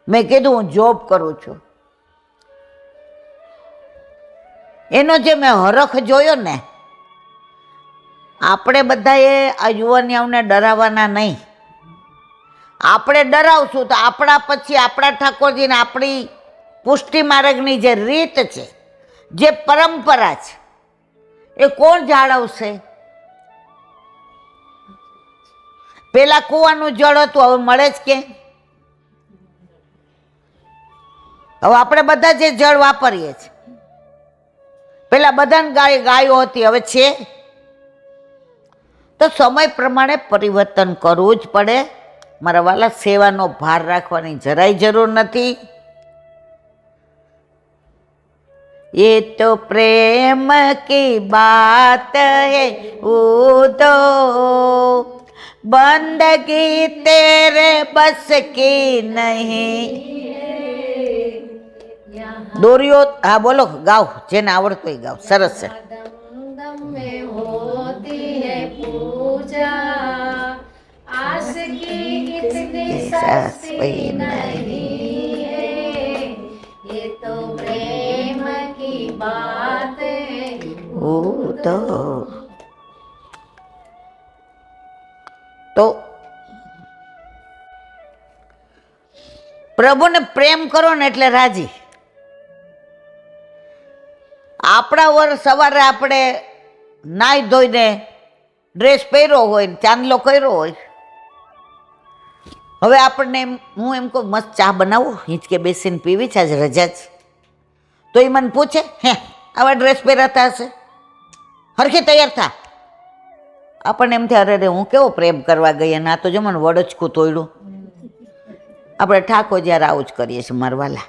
મેં કીધું હું જોબ કરું છું. એનો જે મેં હરખ જોયો ને, આપણે બધાએ આ યુવાનીઓને ડરાવવાના નહીં. આપણે ડરાવશું તો આપણા પછી આપણા ઠાકોરજીને આપણી પુષ્ટિ માર્ગની જે રીત છે, જે પરંપરા છે, એ કોણ જાળવશે? પેલા કૂવાનું જળ હતું, હવે મળે જ કે? હવે આપણે બધા જે જળ વાપરીએ છીએ, પેલા બધાને ગાયો હતી, હવે છે? તો સમય પ્રમાણે પરિવર્તન કરવું જ પડે. મારા વાલા, સેવાનો ભાર રાખવાની જરાય જરૂર નથી. ये तो प्रेम की बात है, वो तो बंदगी तेरे बस की नहीं. દોરીઓ હા બોલો, ગાઓ, જેને આવડતો હોય ગાઓ. સરસ છે. તો પ્રભુને પ્રેમ કરો ને એટલે રાજી. આપણા વર સવારે આપણે નાઈ ધોઈને ડ્રેસ પહેર્યો હોય, ચાંદલો કર્યો હોય, હવે આપણને હું એમ કહું મસ્ત ચા બનાવું, હિંચકે બેસીને પીવી છે, આજ રજા છે, તો એ મને પૂછે હે આવા ડ્રેસ પહેરાતા હશે, હરખી તૈયાર થા. આપણને એમ થાય અરે હું કેવો પ્રેમ કરવા ગઈ અને આ તો જો મને વડચકું તોડ્યું. આપણે ઠાકોર જ્યારે આવું જ કરીએ છીએ મારવાલા.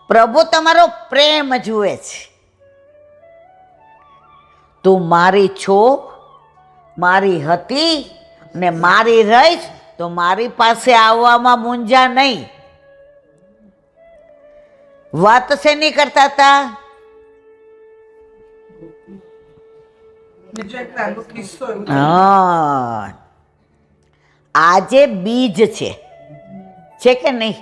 પ્રભુ તમારો પ્રેમ જુએ છે. તું મારી છો, મારી હતી ને મારી રહીશ, તો મારી પાસે આવવામાં મૂંઝા નહીં. વાત શેની કરતા હતા? હા, આજે બીજ છે કે નહીં?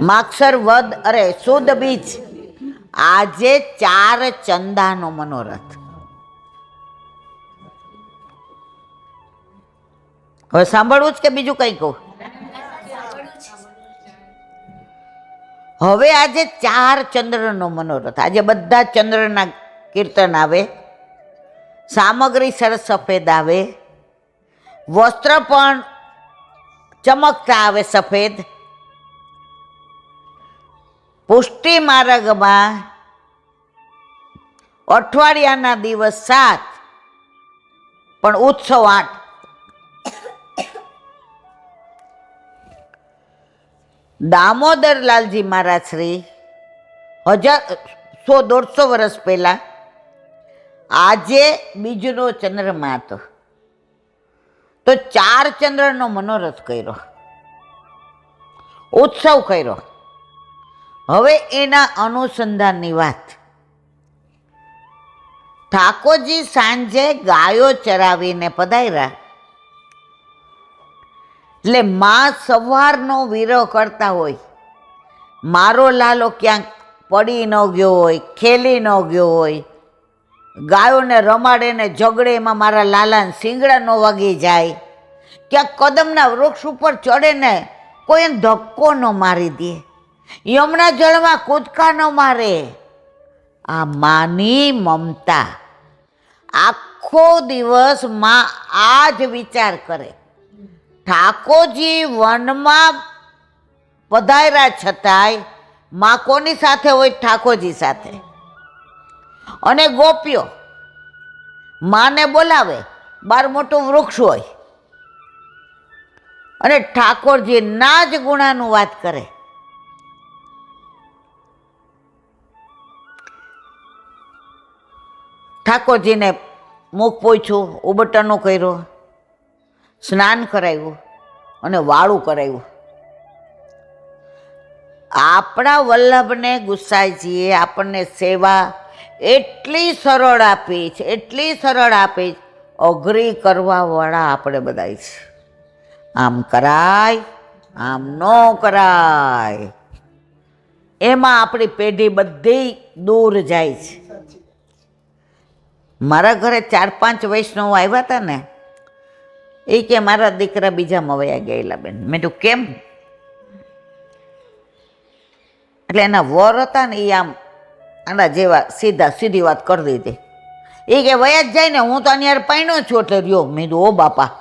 માક્ષર વદ અરે શુદ્ધ બીજ. આજે 4 ચંદાનો મનોરથ. હવે સાંભળવું જ કે બીજું કઈ કહું? હવે આજે 4 ચંદ્રનો મનોરથ. આજે બધા ચંદ્રના કીર્તન આવે, સામગ્રી સરસ સફેદ આવે, વસ્ત્ર પણ ચમકતા આવે સફેદ, પુષ્ટિ માર્ગમાં અઠવાડિયાના દિવસ 7 પણ ઉત્સવ 8. દામોદરલાલજી મહારાજ શ્રી 100-150 વર્ષ પહેલા આજે બીજનો ચંદ્રમા હતો તો 4 ચંદ્રનો મનોરથ કર્યો, ઉત્સવ કર્યો. હવે એના અનુસંધાનની વાત. ઠાકોરજી સાંજે ગાયો ચરાવીને પધાર્યા એટલે માં સવારનો વિરહ કરતા હોય, મારો લાલો ક્યાંક પડી ન ગયો હોય, ખેલી ન ગયો હોય, ગાયોને રમાડે ને ઝઘડે એમાં મારા લાલાને શીંગડા ન વાગી જાય, ક્યાંક કદમના વૃક્ષ ઉપર ચડે ને કોઈ એને ધક્કો ન મારી દે, યમુના જળમાં કૂદકા ન મારે. આ માની મમતા. આખો દિવસ માં આ જ વિચાર કરે. ઠાકોરજી વનમાં પધાર્યા છતાંય માં કોની સાથે હોય? ઠાકોરજી સાથે. અને ગોપીઓ માને બોલાવે, બાર મોટું વૃક્ષ હોય અને ઠાકોરજી ના જ ગુણાનું વાત કરે. ઠાકોરજીને મુખ પોછું, ઉબટનો કર્યો, સ્નાન કરાવ્યું અને વાળું કરાવ્યું. આપણા વલ્લભને ગુસાઈજીએ આપણને સેવા એટલી સરળ આપી છે, એટલી સરળ આપી, અઘરી કરવાવાળા આપણે બધા છે. આમ કરાય, આમ ન કરાય, એમાં આપણી પેઢી બધી દૂર જાય છે. મારા ઘરે 4-5 વૈષ્ણવ આવ્યા હતા ને, એ કે મારા દીકરા બીજામાં વયા ગયેલા બેન. મેં તો કેમ? એટલે એના વર હતા ને એ આમ આના જેવા સીધી વાત કરી દીધી. એ કે વયા જ જાય ને, હું તો આની યાર પાણ્યો છું એટલે રહ્યો. મેં તો ઓ બાપા.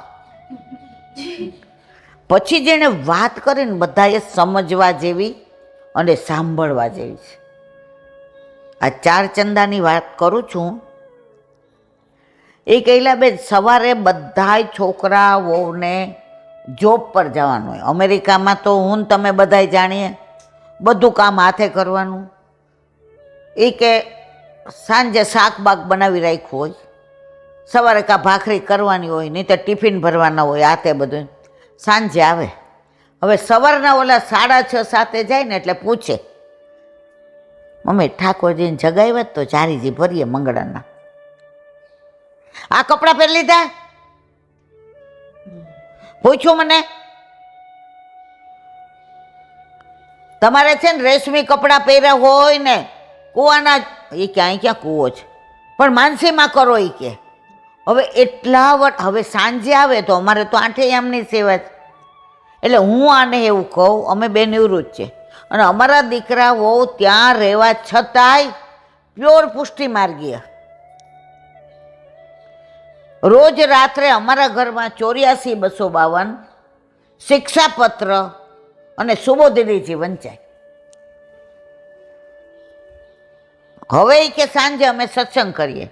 પછી જેણે વાત કરીને બધાએ સમજવા જેવી અને સાંભળવા જેવી છે. આ 4 ચંદાની વાત કરું છું. એ કહેલા બેન સવારે બધાય છોકરા વહુને જોબ પર જવાનું હોય. અમેરિકામાં તો હું તમે બધાય જાણીએ બધું કામ હાથે કરવાનું. એ કે સાંજે શાક બાક બનાવી રાખ્યું હોય, સવારે કાં ભાખરી કરવાની હોય, નહીં તો ટિફિન ભરવાના હોય, આ તે બધું. સાંજે આવે. હવે સવારના ઓલા 6:30-7 જાય ને એટલે પૂછે, મમ્મી ઠાકોરજીને જગાવ્યા તો ચારીજી ભરીએ મંગળાના. આ કપડાં પહેરી લીધા? પૂછ્યું મને. તમારે છે ને રેશમી કપડાં પહેર્યા હોય ને કૂવાના, એ ક્યાંય ક્યાં કૂવો છે, પણ માનસીમાં કરો એ કે. હવે એટલા હવે સાંજે આવે તો અમારે તો 8 આમની સેવા છે. એટલે હું આને એવું કહું, અમે બે નિવૃત્ત છે અને અમારા દીકરાઓ ત્યાં રહેવા છતાંય પ્યોર પુષ્ટિ માર્ગીય. રોજ રાત્રે અમારા ઘરમાં 84-252 શિક્ષાપત્ર અને સુબોધિનીજી વંચાય. હવે એ કે સાંજે અમે સત્સંગ કરીએ,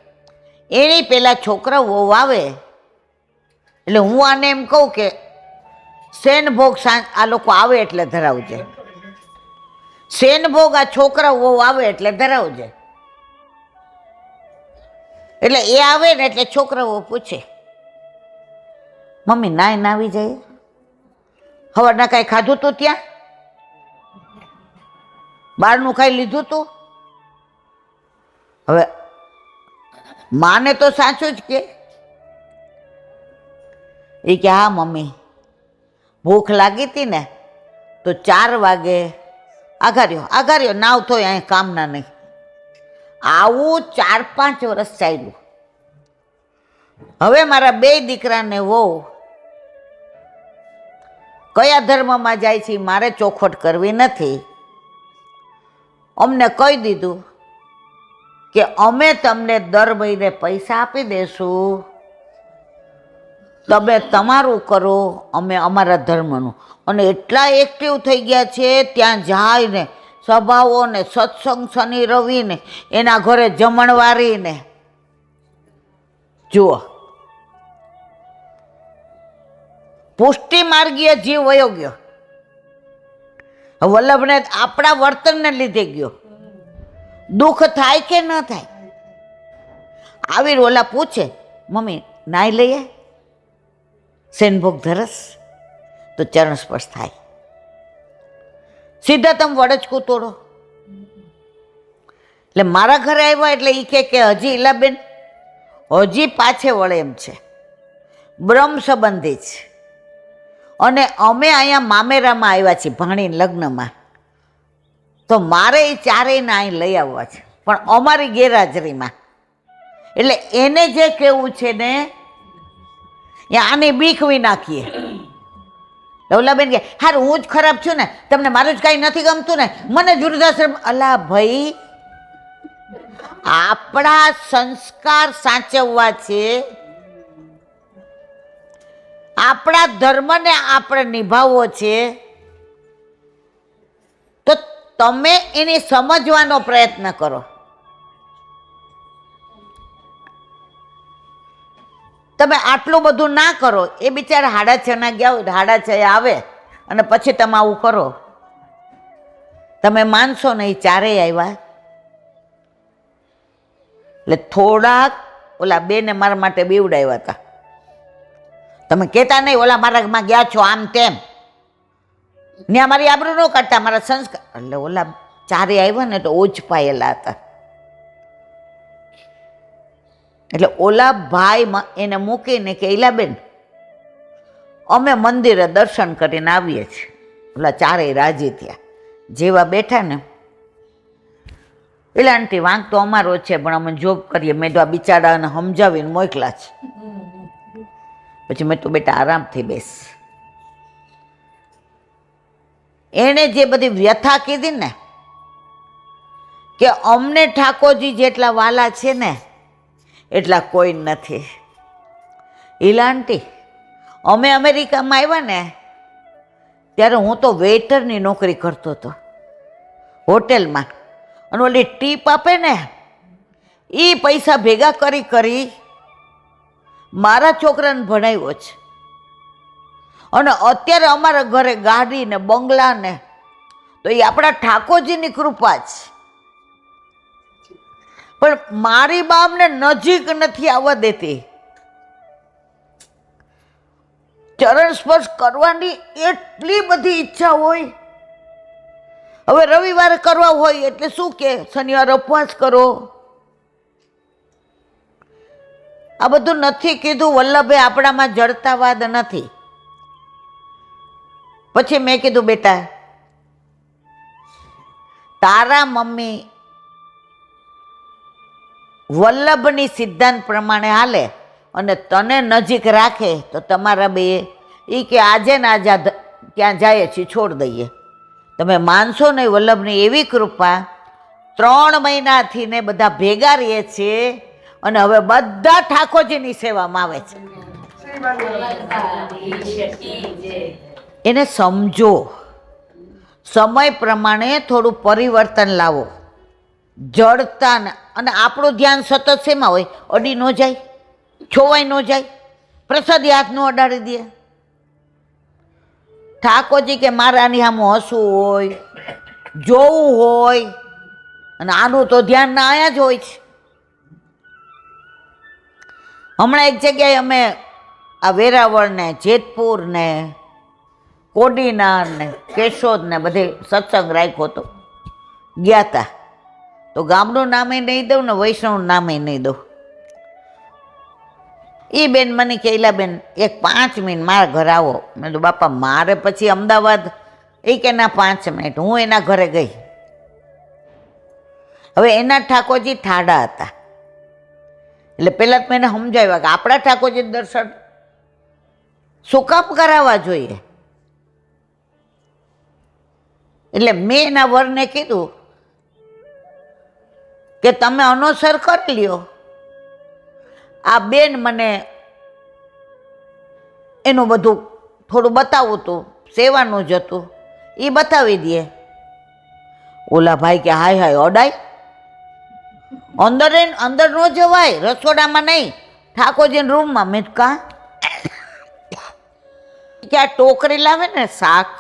એની પહેલાં છોકરાઓ આવે એટલે હું આને એમ કહું કે શેનભોગ આ લોકો આવે એટલે ધરાવજે, શેનભોગ આ છોકરાઓ આવે એટલે ધરાવજે. એટલે એ આવે ને એટલે છોકરાઓ પૂછે, મમ્મી નાય ના આવી જાય? હવારના કાંઈ ખાધું તું? ત્યાં બહારનું કાંઈ લીધું તું? હવે માને તો સાચું જ કે. એ કે હા મમ્મી ભૂખ લાગી હતી ને તો 4 વાગે આઘાર્યો નાવ થોય અહીં કામના નહીં. આવું 4-5 વર્ષ ચાલ્યું. હવે મારા 2 દીકરાને વહુ કયા ધર્મમાં જાય છે મારે ચોખવટ કરવી નથી. અમને કહી દીધું કે અમે તમને દર મહિને પૈસા આપી દઈશું, તમે તમારું કરો, અમે અમારા ધર્મનું. અને એટલા એક્ટિવ થઈ ગયા છે, ત્યાં જાય ને સભાઓ ને સત્સંગ શનિ રવિ ને એના ઘરે જમણવારી ને જુઓ, પુષ્ટિ માર્ગીય જીવ વયો ગયો. વલ્લભને આપણા વર્તનને લીધે ગયો. દુઃખ થાય કે ન થાય? આવી ઓલા પૂછે, મમ્મી નાઈ લઈએ, સેનભોગ ધરસ, તો ચરણ સ્પર્શ થાય. સીધા તમે વડચકું તોડો. એટલે મારા ઘરે આવ્યા એટલે એ કે હજી ઈલાબેન હજી પાછે વળે એમ છે, બ્રહ્મ સંબંધી છે. અને અમે અહીંયા મામેરામાં આવ્યા છીએ ભાણીના લગ્નમાં, તો મારે એ ચારેયને અહીં લઈ આવવા છે, પણ અમારી ગેરહાજરીમાં. એટલે એને જે કહેવું છે ને આને બીખવી નાખીએ. લવલાબેન કે હારું હું જ ખરાબ છું ને, તમને મારું જ કાંઈ નથી ગમતું ને, મને જ વૃદ્ધાશ્રમ. અલા ભાઈ, આપણા સંસ્કાર સાચવવા છે, આપણા ધર્મને આપણે નિભાવવો છે, તો તમે એને સમજવાનો પ્રયત્ન કરો. તમે આટલું બધું ના કરો. એ બિચારા 6:30 ગયા હોય, 6:30 આવે અને પછી તમે આવું કરો. તમે માનશો ને, એ ચારેય આવ્યા. એટલે થોડાક ઓલા બેને મારા માટે બીવડાવ્યા હતા. તમે કહેતા નહીં ઓલા મારામાં ગયા છો આમ તેમ, ત્યાં મારી આબરૂ ન કાઢતા, મારા સંસ્કાર. એટલે ઓલા ચારે આવ્યા ને તો ઓછપાયેલા હતા. એટલે ઓલા ભાઈ એને મૂકીને કે ઈલાબેન અમે મંદિરે દર્શન કરીને આવીએ છીએ. ઓલા ચારેય રાજી થયા. જેવા બેઠા ને, એટલે આંટી વાંક તો અમારો છે પણ અમે જોબ કરીએ. મેં તો આ બિચારાને સમજાવીને મોકલા છે. પછી મેં તો બેટા આરામથી બેસ. એણે જે બધી વ્યથા કીધી ને કે અમને ઠાકોરજી જેટલા વાલા છે ને એટલા કોઈ નથી. ઈલાંટી અમે અમેરિકામાં આવ્યા ને ત્યારે હું તો વેઇટરની નોકરી કરતો હતો હોટેલમાં. અને ઓલી ટીપ આપે ને એ પૈસા ભેગા કરી મારા છોકરાને ભણાવ્યો છે. અને અત્યારે અમારા ઘરે ગાડી ને બંગલા ને, તો એ આપણા ઠાકોરજીની કૃપા છે. પણ મારી બા અમને નજીક નથી આવવા દેતી. ચરણ સ્પર્શ કરવાની એટલી બધી ઈચ્છા હોય. હવે રવિવારે કરવા હોય એટલે શું કે શનિવારે ઉપવાસ કરો. આ બધું નથી કીધું. વલ્લભે આપણામાં જડતાવાદ નથી. પછી મેં કીધું બેટા તારા મમ્મી વલ્લભની સિદ્ધાંત પ્રમાણે હાલે અને તને નજીક રાખે તો તમારા બે એ કે આજે ને આજે ત્યાં જાય છીએ છોડ દઈએ. તમે માનશો નહીં, વલ્લભની એવી કૃપા. 3 મહિનાથી ને બધા ભેગા રહીએ છીએ અને હવે બધા ઠાકોરજીની સેવામાં આવે છે. એને સમજો, સમય પ્રમાણે થોડું પરિવર્તન લાવો. જડતા ને, અને આપણું ધ્યાન સતત શેમાં હોય? અડી ન જાય, છોવાઈ ન જાય, પ્રસાદી હાથ ન અડાડી દે. ઠાકોરજી કે મારાની સામું હસવું હોય, જોવું હોય, અને આનું તો ધ્યાન ના આયા જ હોય છે. હમણાં એક જગ્યાએ અમે આ વેરાવળ ને જેતપુર ને કોડીનાર ને કેશોદ ને બધે સત્સંગ રાખ્યો હતો. ગયા હતા તો ગામનું નામે નહીં દઉં ને વૈષ્ણવનું નામે નહીં દઉં. એ બેન મને કે ઈલાબેન એક 5 મિનિટ મારા ઘરે આવો. મેં તો બાપા મારે પછી અમદાવાદ. એ કે ના 5 મિનિટ. હું એના ઘરે ગઈ. હવે એના ઠાકોરજી ઠાડા હતા. એટલે પહેલાં તો મેં એને સમજાવ્યા કે આપણા ઠાકોરજી દર્શન શું કામ કરાવવા જોઈએ. એટલે મેં એના વરને કીધું કે તમે અનુસર કરી લ્યો. આ બેન મને એનું બધું થોડું બતાવું હતું, સેવાનું જ હતું, એ બતાવી દે. ઓલા ભાઈ કે હાય હાય અડાય, અંદર અંદર ન જવાય, રસોડામાં નહીં, ઠાકોરજીના રૂમમાં. મેં કા કે આ ટોકરી લાવે ને શાક,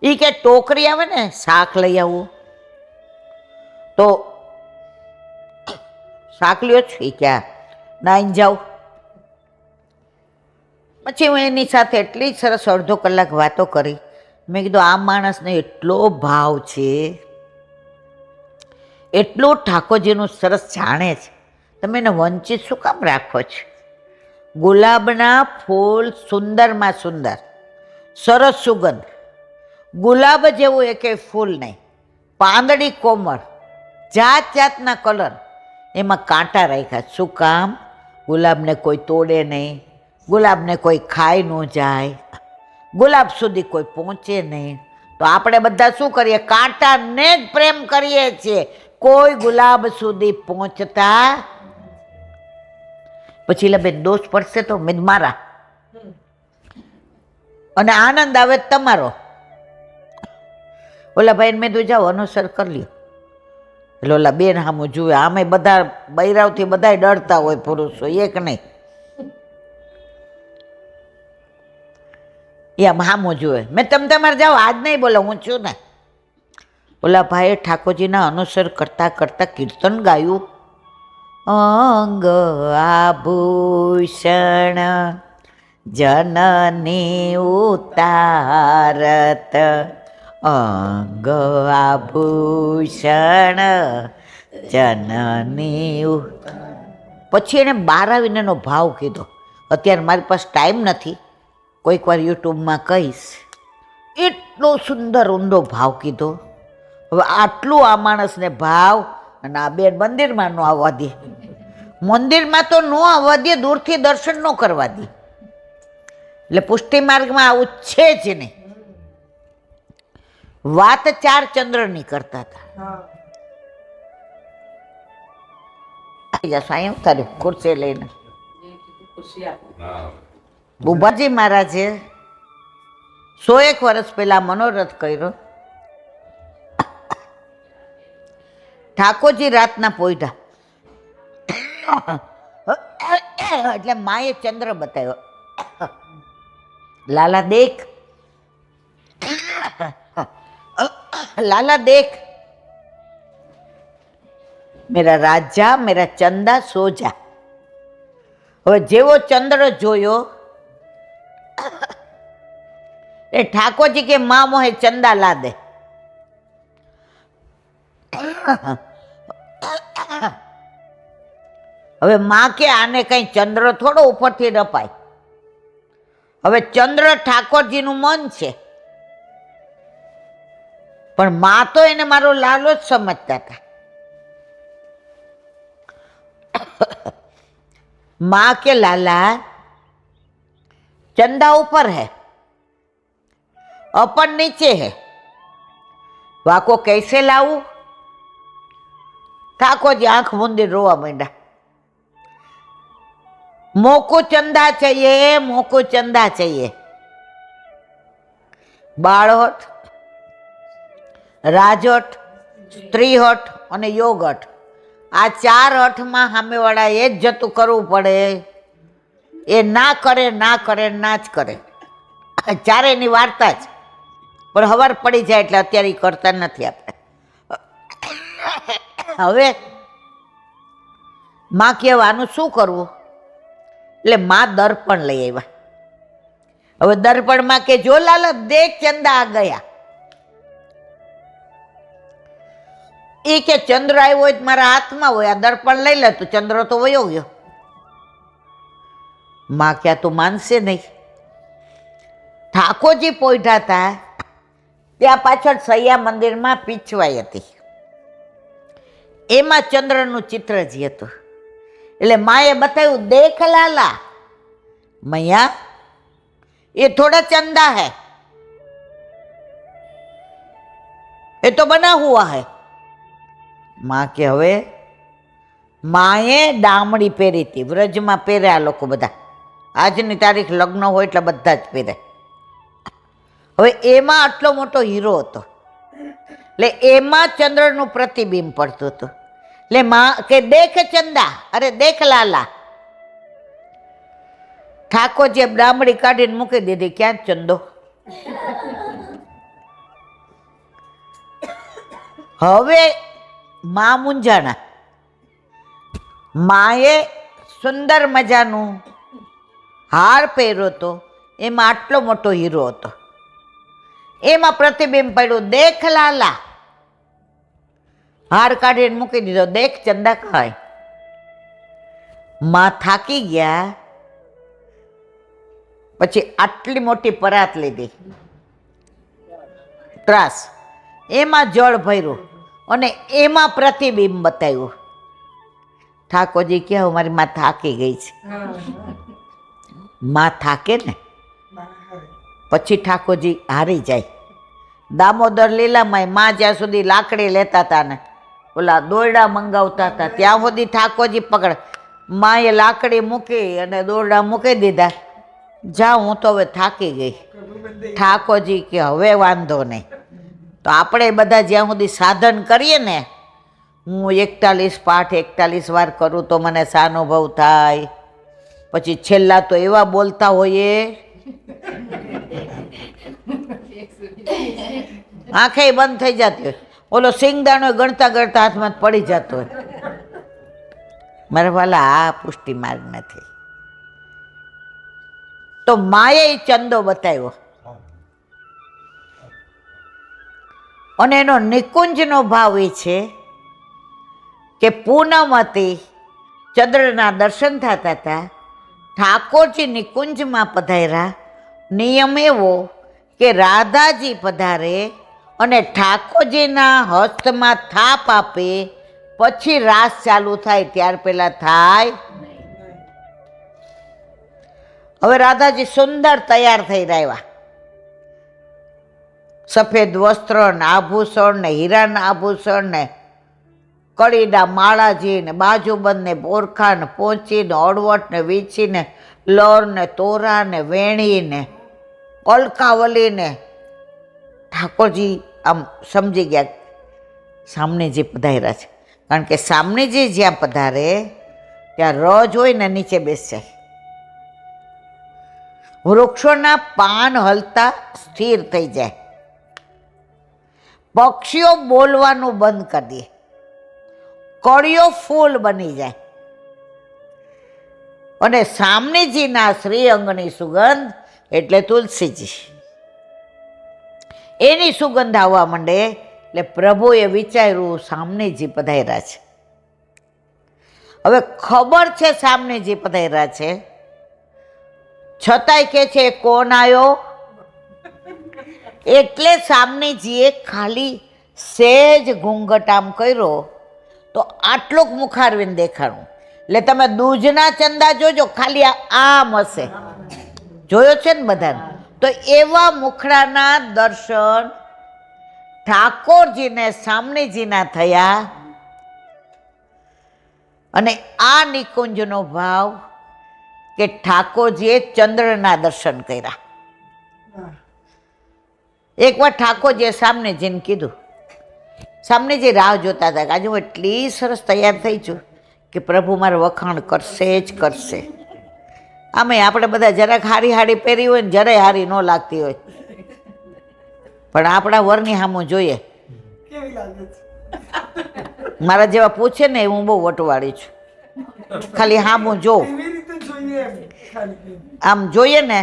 એ કે ટોકરી આવે ને શાક લઈ આવું, તો શાક લ્યો છો એ ક્યાં નાઈને જાઉં. પછી હું એની સાથે એટલી સરસ અડધો કલાક વાતો કરી. મેં કીધું આ માણસને એટલો ભાવ છે, એટલું ઠાકોરજીનું સરસ જાણે છે, તમે એને વંચિત શું કામ રાખો છો? ગુલાબના ફૂલ સુંદરમાં સુંદર, સરસ સુગંધ, ગુલાબ જેવું એકે ફૂલ નહીં, પાંદડી કોમળ, જાત જાતના કલર, એમાં કાંટા રાખ્યા. શું કામ? ગુલાબને કોઈ તોડે નહીં, ગુલાબને કોઈ ખાઈ ન જાય, ગુલાબ સુધી કોઈ પહોંચે નહીં. તો આપણે બધા શું કરીએ? કાંટાને જ પ્રેમ કરીએ છીએ, કોઈ ગુલાબ સુધી પહોંચતા. પછી લે બેન દોષ પડશે તો મેં મારા, અને આનંદ આવે તમારો. ઓલા ભાઈને મેં તો જાઓ અનુસર કરી લ્યો. એટલે ઓલા બેન સામું જુએ, આમે બધા બૈરાવથી બધા ડરતા હોય પુરુષો, એક નહીં. એ આમ સામું જુએ. મેં તમારે જાઓ, આજ નહીં બોલો, હું છું ને. ઓલા ભાઈએ ઠાકોરજીના અનુસર કરતા કરતા કીર્તન ગાયું. અંગ આભૂષણ જનની ઉતારત, અંગ આભૂષણ જનની. પછી એને બહાર આવીને એનો ભાવ કીધો. અત્યારે મારી પાસે ટાઈમ નથી, કોઈક વાર યુટ્યુબમાં કહીશ. એટલો સુંદર ઊંડો ભાવ કીધો. હવે આટલું આ માણસને ભાવ, અને આ બેન મંદિરમાં ન આવવા દે, મંદિરમાં તો ન આવવા દે, દૂરથી દર્શન ન કરવા દે. એટલે પુષ્ટિ માર્ગમાં આવું છે જ નહીં. વાત 4 ચંદ્રની કરતા હતા. સાંઈ ઉતાર્યું ખુરશી લઈને. બુબાજી મહારાજે 101 વર્ષ પહેલા મનોરથ કર્યો. ઠાકોરજી રાતના પોઈઢા, એટલે માએ ચંદ્ર બતાવ્યો. લાલા દેખ, લાલા દેખ, મેરા રાજા મેરા ચંદા સો જા. હવે જેવો ચંદ્ર જોયો એ ઠાકોરજી કે માં મોહે ચંદા લા દે. હવે માં કે આને કઈ ચંદ્ર થોડો ઉપરથી રપાય. હવે ચંદ્ર ઠાકોરજીનું મન છે, પણ માં તો એને મારો લાલો જ સમજતા હતા. माँ के लाला चंदा ऊपर है, अपन नीचे है, वाको कैसे लाऊं? ठाकुर जी आंख मूंदी रोवा मंडा। मोको चंदा चाहिए, मोको चंदा चाहिए। बाळहट, રાજહટ, સ્ત્રીહટ અને યોગહટ, આ 4 હઠમાં સામેવાળા એ જ જતું કરવું પડે. એ ના કરે ના કરે ના જ કરે, ચારેયની વાર્તા જ. પણ હવાર પડી જાય એટલે અત્યારે કરતા નથી આપણે. હવે માં કહેવાનું શું કરવું, એટલે માં દર્પણ લઈ આવ્યા. હવે દર્પણમાં કે જો લાલ દેખ ચંદા આ ગયા. એ કે ચંદ્ર આવ્યો હોય મારા હાથમાં હોય, આ દર્પણ લઈ લે તો ચંદ્ર તો વયો ગયો. માં ક્યાં તું માનશે નહીં. ઠાકોરજી પોઈઢા હતા ત્યાં પાછળ સૈયા મંદિરમાં પીછવાઈ હતી, એમાં ચંદ્રનું ચિત્ર જ હતું. એટલે માએ બતાવ્યું દેખ લાલા મૈયા એ થોડા ચંદા હૈ, એ તો બના હુઆ હૈ. માં કે હવે માએ ડામડી પહેરી હતી, વ્રજમાં પહેરે આ લોકો બધા, આજની તારીખ લગ્ન હોય એટલે બધા જ પહેરે. હવે એમાં આટલો મોટો હીરો હતો, એટલે એમાં ચંદ્રનું પ્રતિબિંબ પડતું હતું. એટલે માં કે દેખ ચંદા, અરે દેખ લાલા. ઠાકોરજીએ ડામડી કાઢીને મૂકી દીધી, ક્યાં ચંદો? હવે માં મૂંઝાણા. માએ સુંદર મજાનું હાર પહેર્યો હતો, એમાં આટલો મોટો હીરો હતો, એમાં પ્રતિબિંબ પડ્યું, દેખ લાલા. હાર કાઢીને મૂકી દીધો, દેખ ચંદા ખાય. માં થાકી ગયા, પછી આટલી મોટી પરાત લીધી, ત્રાસ, એમાં જળ ભર્યું અને એમાં પ્રતિબિંબ બતાવ્યું. ઠાકોરજી કહે મારી માં થાકી ગઈ છે. માં થાકે ને પછી ઠાકોરજી હારી જાય. દામોદર લીલામાં માં જ્યાં સુધી લાકડી લેતા હતા ને ઓલા દોરડા મંગાવતા હતા ત્યાં સુધી ઠાકોરજી પકડ. માએ લાકડી મૂકી અને દોરડા મૂકી દીધા. જા હું તો હવે થાકી ગઈ. ઠાકોરજી કે હવે વાંધો નહીં, તો આપણે બધા જ્યાં સુધી સાધન કરીએ ને, હું 41 પાઠ 41 વાર કરું તો મને સાનુભવ થાય. પછી છેલ્લા તો એવા બોલતા હોઈએ, આંખે બંધ થઈ જતી હોય, ઓલો સિંગદાણો ગણતા ગણતા હાથમાં પડી જતો હોય. મારા વાલા આ પુષ્ટિ માર્ગ નથી. તો માએ ચંદો બતાવ્યો અને એનો નિકુંજનો ભાવ એ છે કે પૂનમ હતી, ચંદ્રના દર્શન થતા હતા, ઠાકોરજી નિકુંજમાં પધાર્યા. નિયમ એવો કે રાધાજી પધારે અને ઠાકોરજીના હસ્તમાં થાપ આપે પછી રાસ ચાલુ થાય, ત્યાર પહેલા થાય. હવે રાધાજી સુંદર તૈયાર થઈ રહ્યા, સફેદ વસ્ત્ર ને આભૂષણ ને હીરાના આભૂષણ ને કડીના માળાજી ને બાજુબંધ ને બોરખા ને પોંચી ને અડવટ ને વીછી ને લર ને તોરા ને વેણી ને અલકાવલી ને. ઠાકોરજી આમ સમજી ગયા સામનેજી પધાર્યા છે, કારણ કે સામનેજી જ્યાં પધારે ત્યાં રજ હોય ને નીચે બેસી જાય. વૃક્ષોના પાન હલતા સ્થિર થઈ જાય, પક્ષીઓ બોલવાનું બંધ કરી દે, કળીઓ ફૂલ બની જાય અને સામનેજીના શ્રીઅંગની સુગંધ એટલે તુલસીજી, એની સુગંધ આવવા માંડે. એટલે પ્રભુએ વિચાર્યું સામનેજી પધાર્યા છે. હવે ખબર છે સામનેજી પધાર્યા છે, છતાંય કે છે કોણ આવ્યો? એટલે સામનેજીએ ખાલી સેજ ઘૂંઘટ આમ કર્યો તો આટલુંક મુખારવીને દેખાણું. એટલે તમે દૂજના ચંદા જોજો, ખાલી આમ હશે, જોયો છે ને બધાને? તો એવા મુખડાના દર્શન ઠાકોરજીને સામનેજીના થયા. અને આ નિકુંજનો ભાવ કે ઠાકોરજીએ ચંદ્રના દર્શન કર્યા. એકવાર ઠાકોરજીએ સામનેજીને કીધું, સામનેજી રાહ જોતા હતા કે આજે હું એટલી સરસ તૈયાર થઈ છું કે પ્રભુ મારે વખાણ કરશે જ કરશે. આમે આપણે બધા જરાક હારી હાડી પહેરી હોય ને જરાય હારી ન લાગતી હોય, પણ આપણા વરની સામું જોઈએ. મારા જેવા પૂછે ને હું બહુ વટવાળી છું, ખાલી સામું જોઉં, આમ જોઈએ ને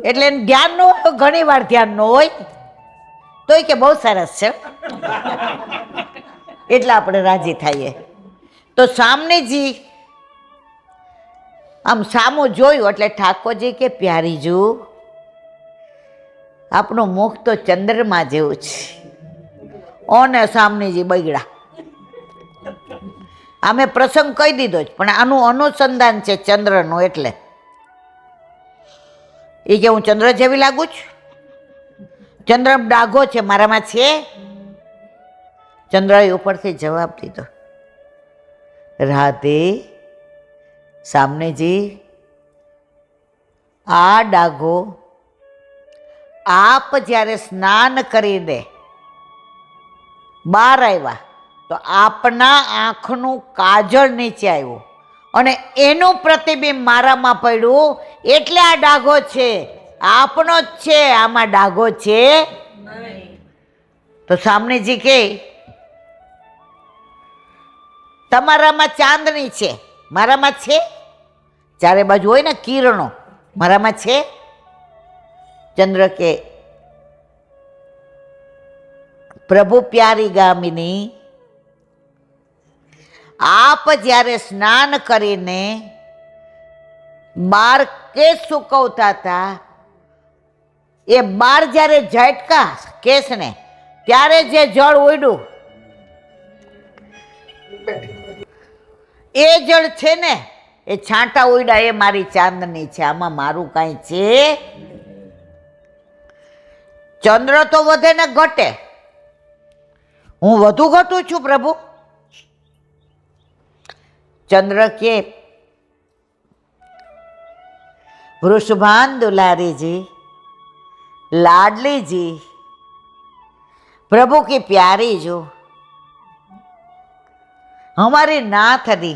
એટલે ધ્યાન ન હોય, ઘણી વાર ધ્યાન ન હોય તોય કે બહુ સરસ છે, એટલે આપણે રાજી થઈએ. તો સામનેજી આમ સામું જોયું એટલે ઠાકોરજી કે પ્યારીજુ આપણું મુખ તો ચંદ્રમાં જેવું છે. ઓને સામનેજી બગડા. આમે પ્રસંગ કહી દીધો જ, પણ આનું અનુસંધાન છે ચંદ્રનું. એટલે એ કે હું ચંદ્ર જેવી લાગુ છું? ચંદ્ર ડાઘો છે, મારામાં છે? ચંદ્રએ ઉપરથી જવાબ દીધો, રાધે સામનેજી, આ ડાઘો આપ જ્યારે સ્નાન કરીને બહાર આવ્યા તો આપના આંખનું કાજળ નીચે આવ્યું અને એનું પ્રતિબિંબ મારામાં પડ્યું, એટલે આ ડાઘો છે. આપણો જ છે, આમાં ડાઘો છે. તો સામનેજી કે તમારામાં ચાંદની છે, મારામાં છે? ચારે બાજુ હોય ને કિરણો, મારામાં છે? ચંદ્ર કે પ્રભુ પ્યારી ગામિની, આપ જ્યારે સ્નાન કરીને બાર કેસ સુકવતા હતા, એ બાર જ્યારે ઝટકા કેસને, ત્યારે જે જળ ઉડ્યું એ જળ છે ને, એ છાંટા ઉડ્યા, એ મારી ચાંદની છે. આમાં મારું કાંઈ છે? ચંદ્ર તો વધે ને ઘટે, હું વધુ ઘટું છું પ્રભુ? ચંદ્ર કે વૃષભાન दुलारी जी, लाडली जी, प्रभु की प्यारी जो हमारी नाथनी,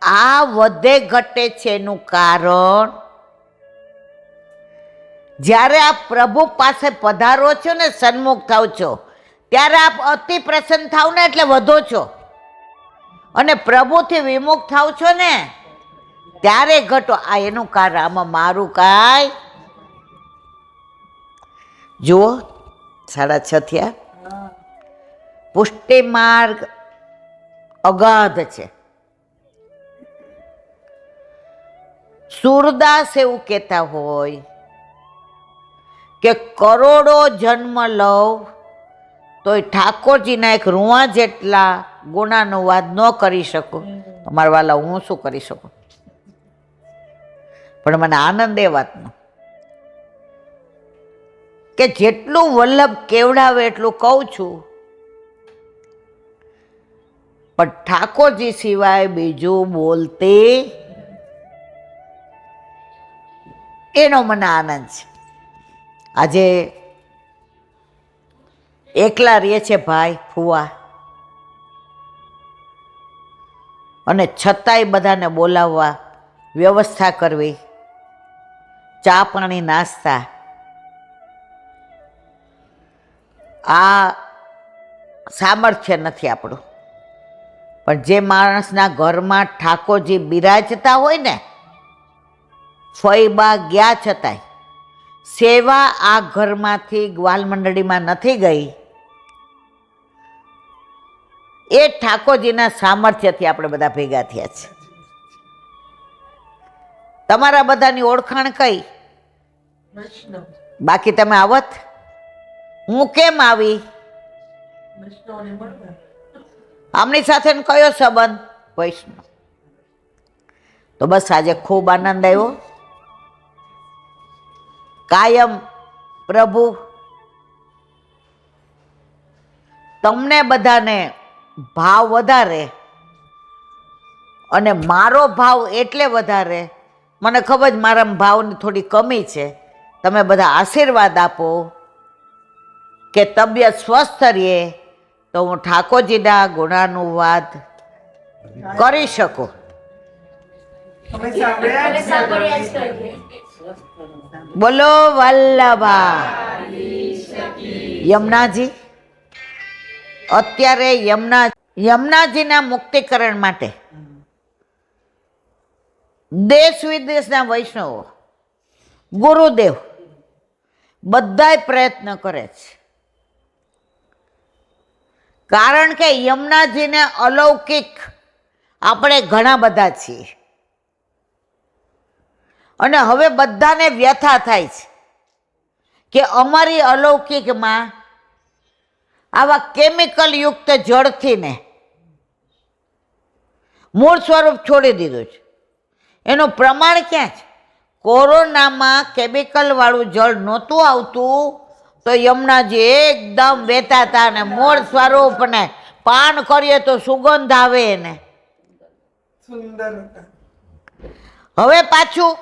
આ વધે ઘટે છે એનું કારણ, જ્યારે આપ પ્રભુ પાસે પધારો છો ને, સન્મુખ થાવ છો, ત્યારે આપ અતિ પ્રસન્ન થાવ ને એટલે વધો છો, અને પ્રભુથી વિમુખ થાવ છો ને ત્યારે ઘટો. આ એનું કારણ. આમાં મારું કાંઈ? જુઓ 6:30 થયા. પુષ્ટિ માર્ગ અગાધ છે. સૂરદાસ એવું કહેતા હોય કે કરોડો જન્મ લઉં તોય ઠાકોરજીના એક રૂવા જેટલા ગુણાનુવાદ ન કરી શકું. તમારા વાલા, હું શું કરી શકું? પણ મને આનંદ એ વાતનો કે જેટલું વલ્લભ કેવડાવે એટલું કહું છું, પણ ઠાકોરજી સિવાય બીજું બોલતી, એનો મને આનંદ છે. આજે એકલા રહે છે ભાઈ ફુવા, અને છતાંય બધાને બોલાવવા, વ્યવસ્થા કરવી, ચા પાણી નાસ્તા. આ સામર્થ્ય નથી આપણું. પણ જે માણસના ઘરમાં ઠાકોરજી બિરાજતા હોય ને, ફઈબા ગયા છતાંય સેવા આ ઘરમાંથી ગ્વાલ મંડળીમાં નથી ગઈ, એ ઠાકોરજીના સામર્થ્યથી આપણે બધા ભેગા થયા છે. તમારા બધાની ઓળખાણ કઈ? બાકી તમે આવત? હું કેમ આવી? આમની સાથે કયો સંબંધ? વૈષ્ણવ. તો બસ આજે ખૂબ આનંદ આવ્યો. કાયમ પ્રભુ તમને બધાને ભાવ વધારે, અને મારો ભાવ એટલે વધારે. મને ખબર જ મારા ભાવની થોડી કમી છે. તમે બધા આશીર્વાદ આપો કે તબિયત સ્વસ્થ રહે, તો હું ઠાકોરજીના ગુણાનુવાદ કરી શકું. બોલો વલ્લભા. યમુનાજી, અત્યારે યમુનાજીના મુક્તિકરણ માટે દેશ વિદેશના વૈષ્ણવો, ગુરુદેવ બધાય પ્રયત્ન કરે છે. કારણ કે યમુનાજીને અલૌકિક આપણે ઘણા બધા છીએ, અને હવે બધાને વ્યથા થાય છે કે અમારી અલૌકિકમાં આવા કેમિકલ યુક્ત જળથી ને મૂળ સ્વરૂપ છોડી દીધું છે. એનું પ્રમાણ ક્યાં છે? કોરોનામાં કેમિકલ વાળું જળ નહોતું આવતું તો યમુનાજી એકદમ વહેતા હતા, અને મૂળ સ્વરૂપને પાન કરીએ તો સુગંધ આવે એને. હવે પાછું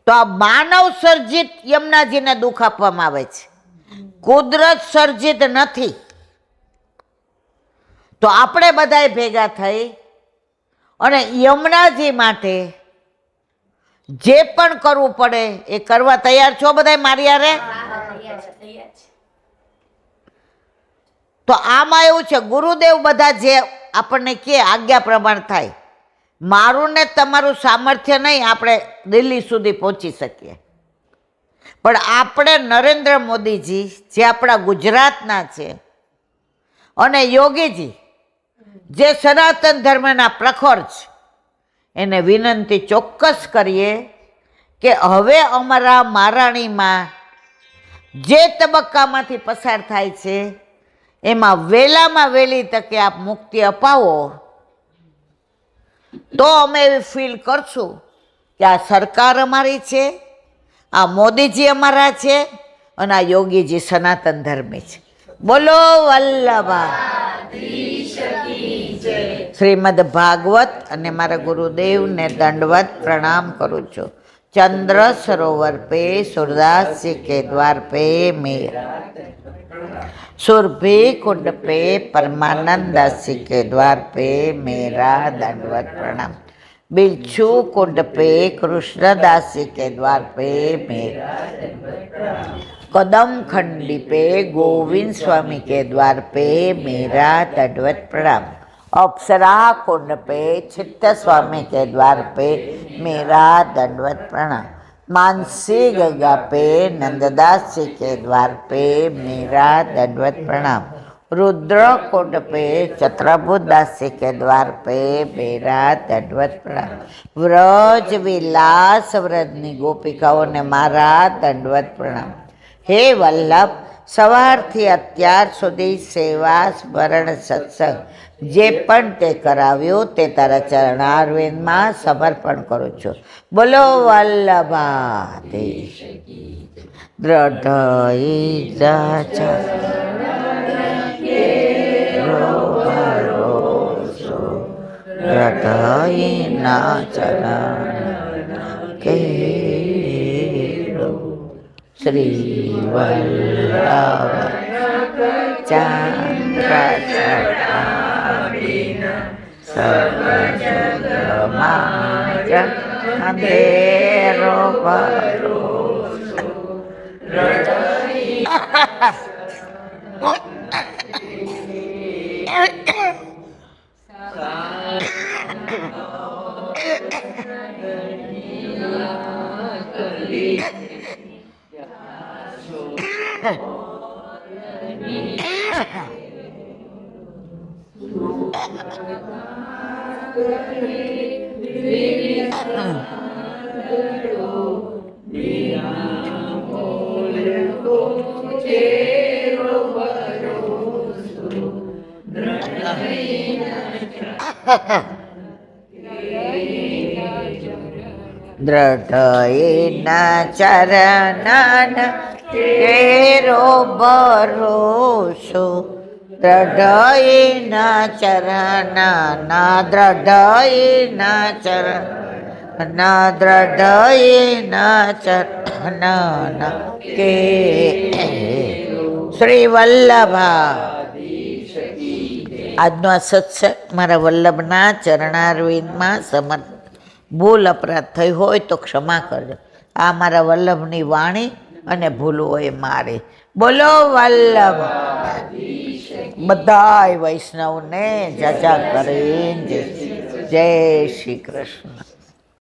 તો આ માનવ સર્જિત યમુનાજીને દુઃખ આપવામાં આવે છે, કુદરત સર્જિત નથી. તો આપણે બધાય ભેગા થઈ અને યમુનાજી માટે જે પણ કરવું પડે એ કરવા તૈયાર છો બધાય મારી હારે? તો આમાં એવું છે, ગુરુદેવ બધા જે આપણને કે આજ્ઞા પ્રમાણ થાય. મારું ને તમારું સામર્થ્ય નહીં આપણે દિલ્હી સુધી પહોંચી શકીએ, પણ આપણે નરેન્દ્ર મોદીજી જે આપણા ગુજરાતના છે અને યોગીજી જે સનાતન ધર્મના પ્રખર છે, એને વિનંતી ચોક્કસ કરીએ કે હવે અમારા મહારાણીમાં જે તબક્કામાંથી પસાર થાય છે એમાં વહેલામાં વહેલી તકે આપ મુક્તિ અપાવો, તો અમે એવી ફીલ કરશું કે આ સરકાર અમારી છે, આ મોદીજી અમારા છે અને આ યોગીજી સનાતન ધર્મી છે. બોલો વલ્લભાધીશ કી જય. શ્રીમદ ભાગવત અને મારા ગુરુદેવને દંડવત પ્રણામ કરું છું. चंद्र सरोवर पे सूरदास जी के द्वार पे मेरा, सुरभि कुंड पे परमानंद दास जी के द्वार पे मेरा दंडवत प्रणाम. बिच्छू कुंड पे कृष्णदास जी के द्वार पे मेरा, कदम खंडी पे गोविंद स्वामी के द्वार पे मेरा दंडवत प्रणाम. अप्सरा कुंड पे चित्त स्वामी के द्वार पे मेरा दंडवत प्रणाम. मानसी गंगा पे नंददास जी के द्वार पे मेरा दंडवत प्रणाम. रुद्र कुंड पे छत्रभुज दास जी के द्वार पे मेरा दंडवत प्रणाम. व्रज विलास व्रजनी गोपिकाओं ने मारा दंडवत प्रणाम. हे वल्लभ, સવારથી અત્યાર સુધી સેવા સ્મરણ સત્સંગ જે પણ તે કરાવ્યું તે તારા ચરણારવિંદમાં સમર્પણ કરું છું. બોલો વલ્લભાધીશ. દ્રઢ ના ચરણ કે श्री वल्लभ चंद्र चढ़ावीन सर्व जग माज अंधेरो भरोसो. દ્રઢ ચરણ તેરો ભરોસો. દ્રઢ ચરણ દ્રઢ ચરણ દ્રઢ ચરણ કે શ્રી વલ્લભા. આજનો આ સત્સંગ મારા વલ્લભના ચરણારવિંદમાં સમર્પિત. ભૂલ અપરાધ થઈ હોય તો ક્ષમા કરજો. આ મારા વલ્લભની વાણી અને ભૂલ હોય મારી. બોલો વલ્લભ. બધાય વૈષ્ણવને જજા કરીને જય શ્રી કૃષ્ણ.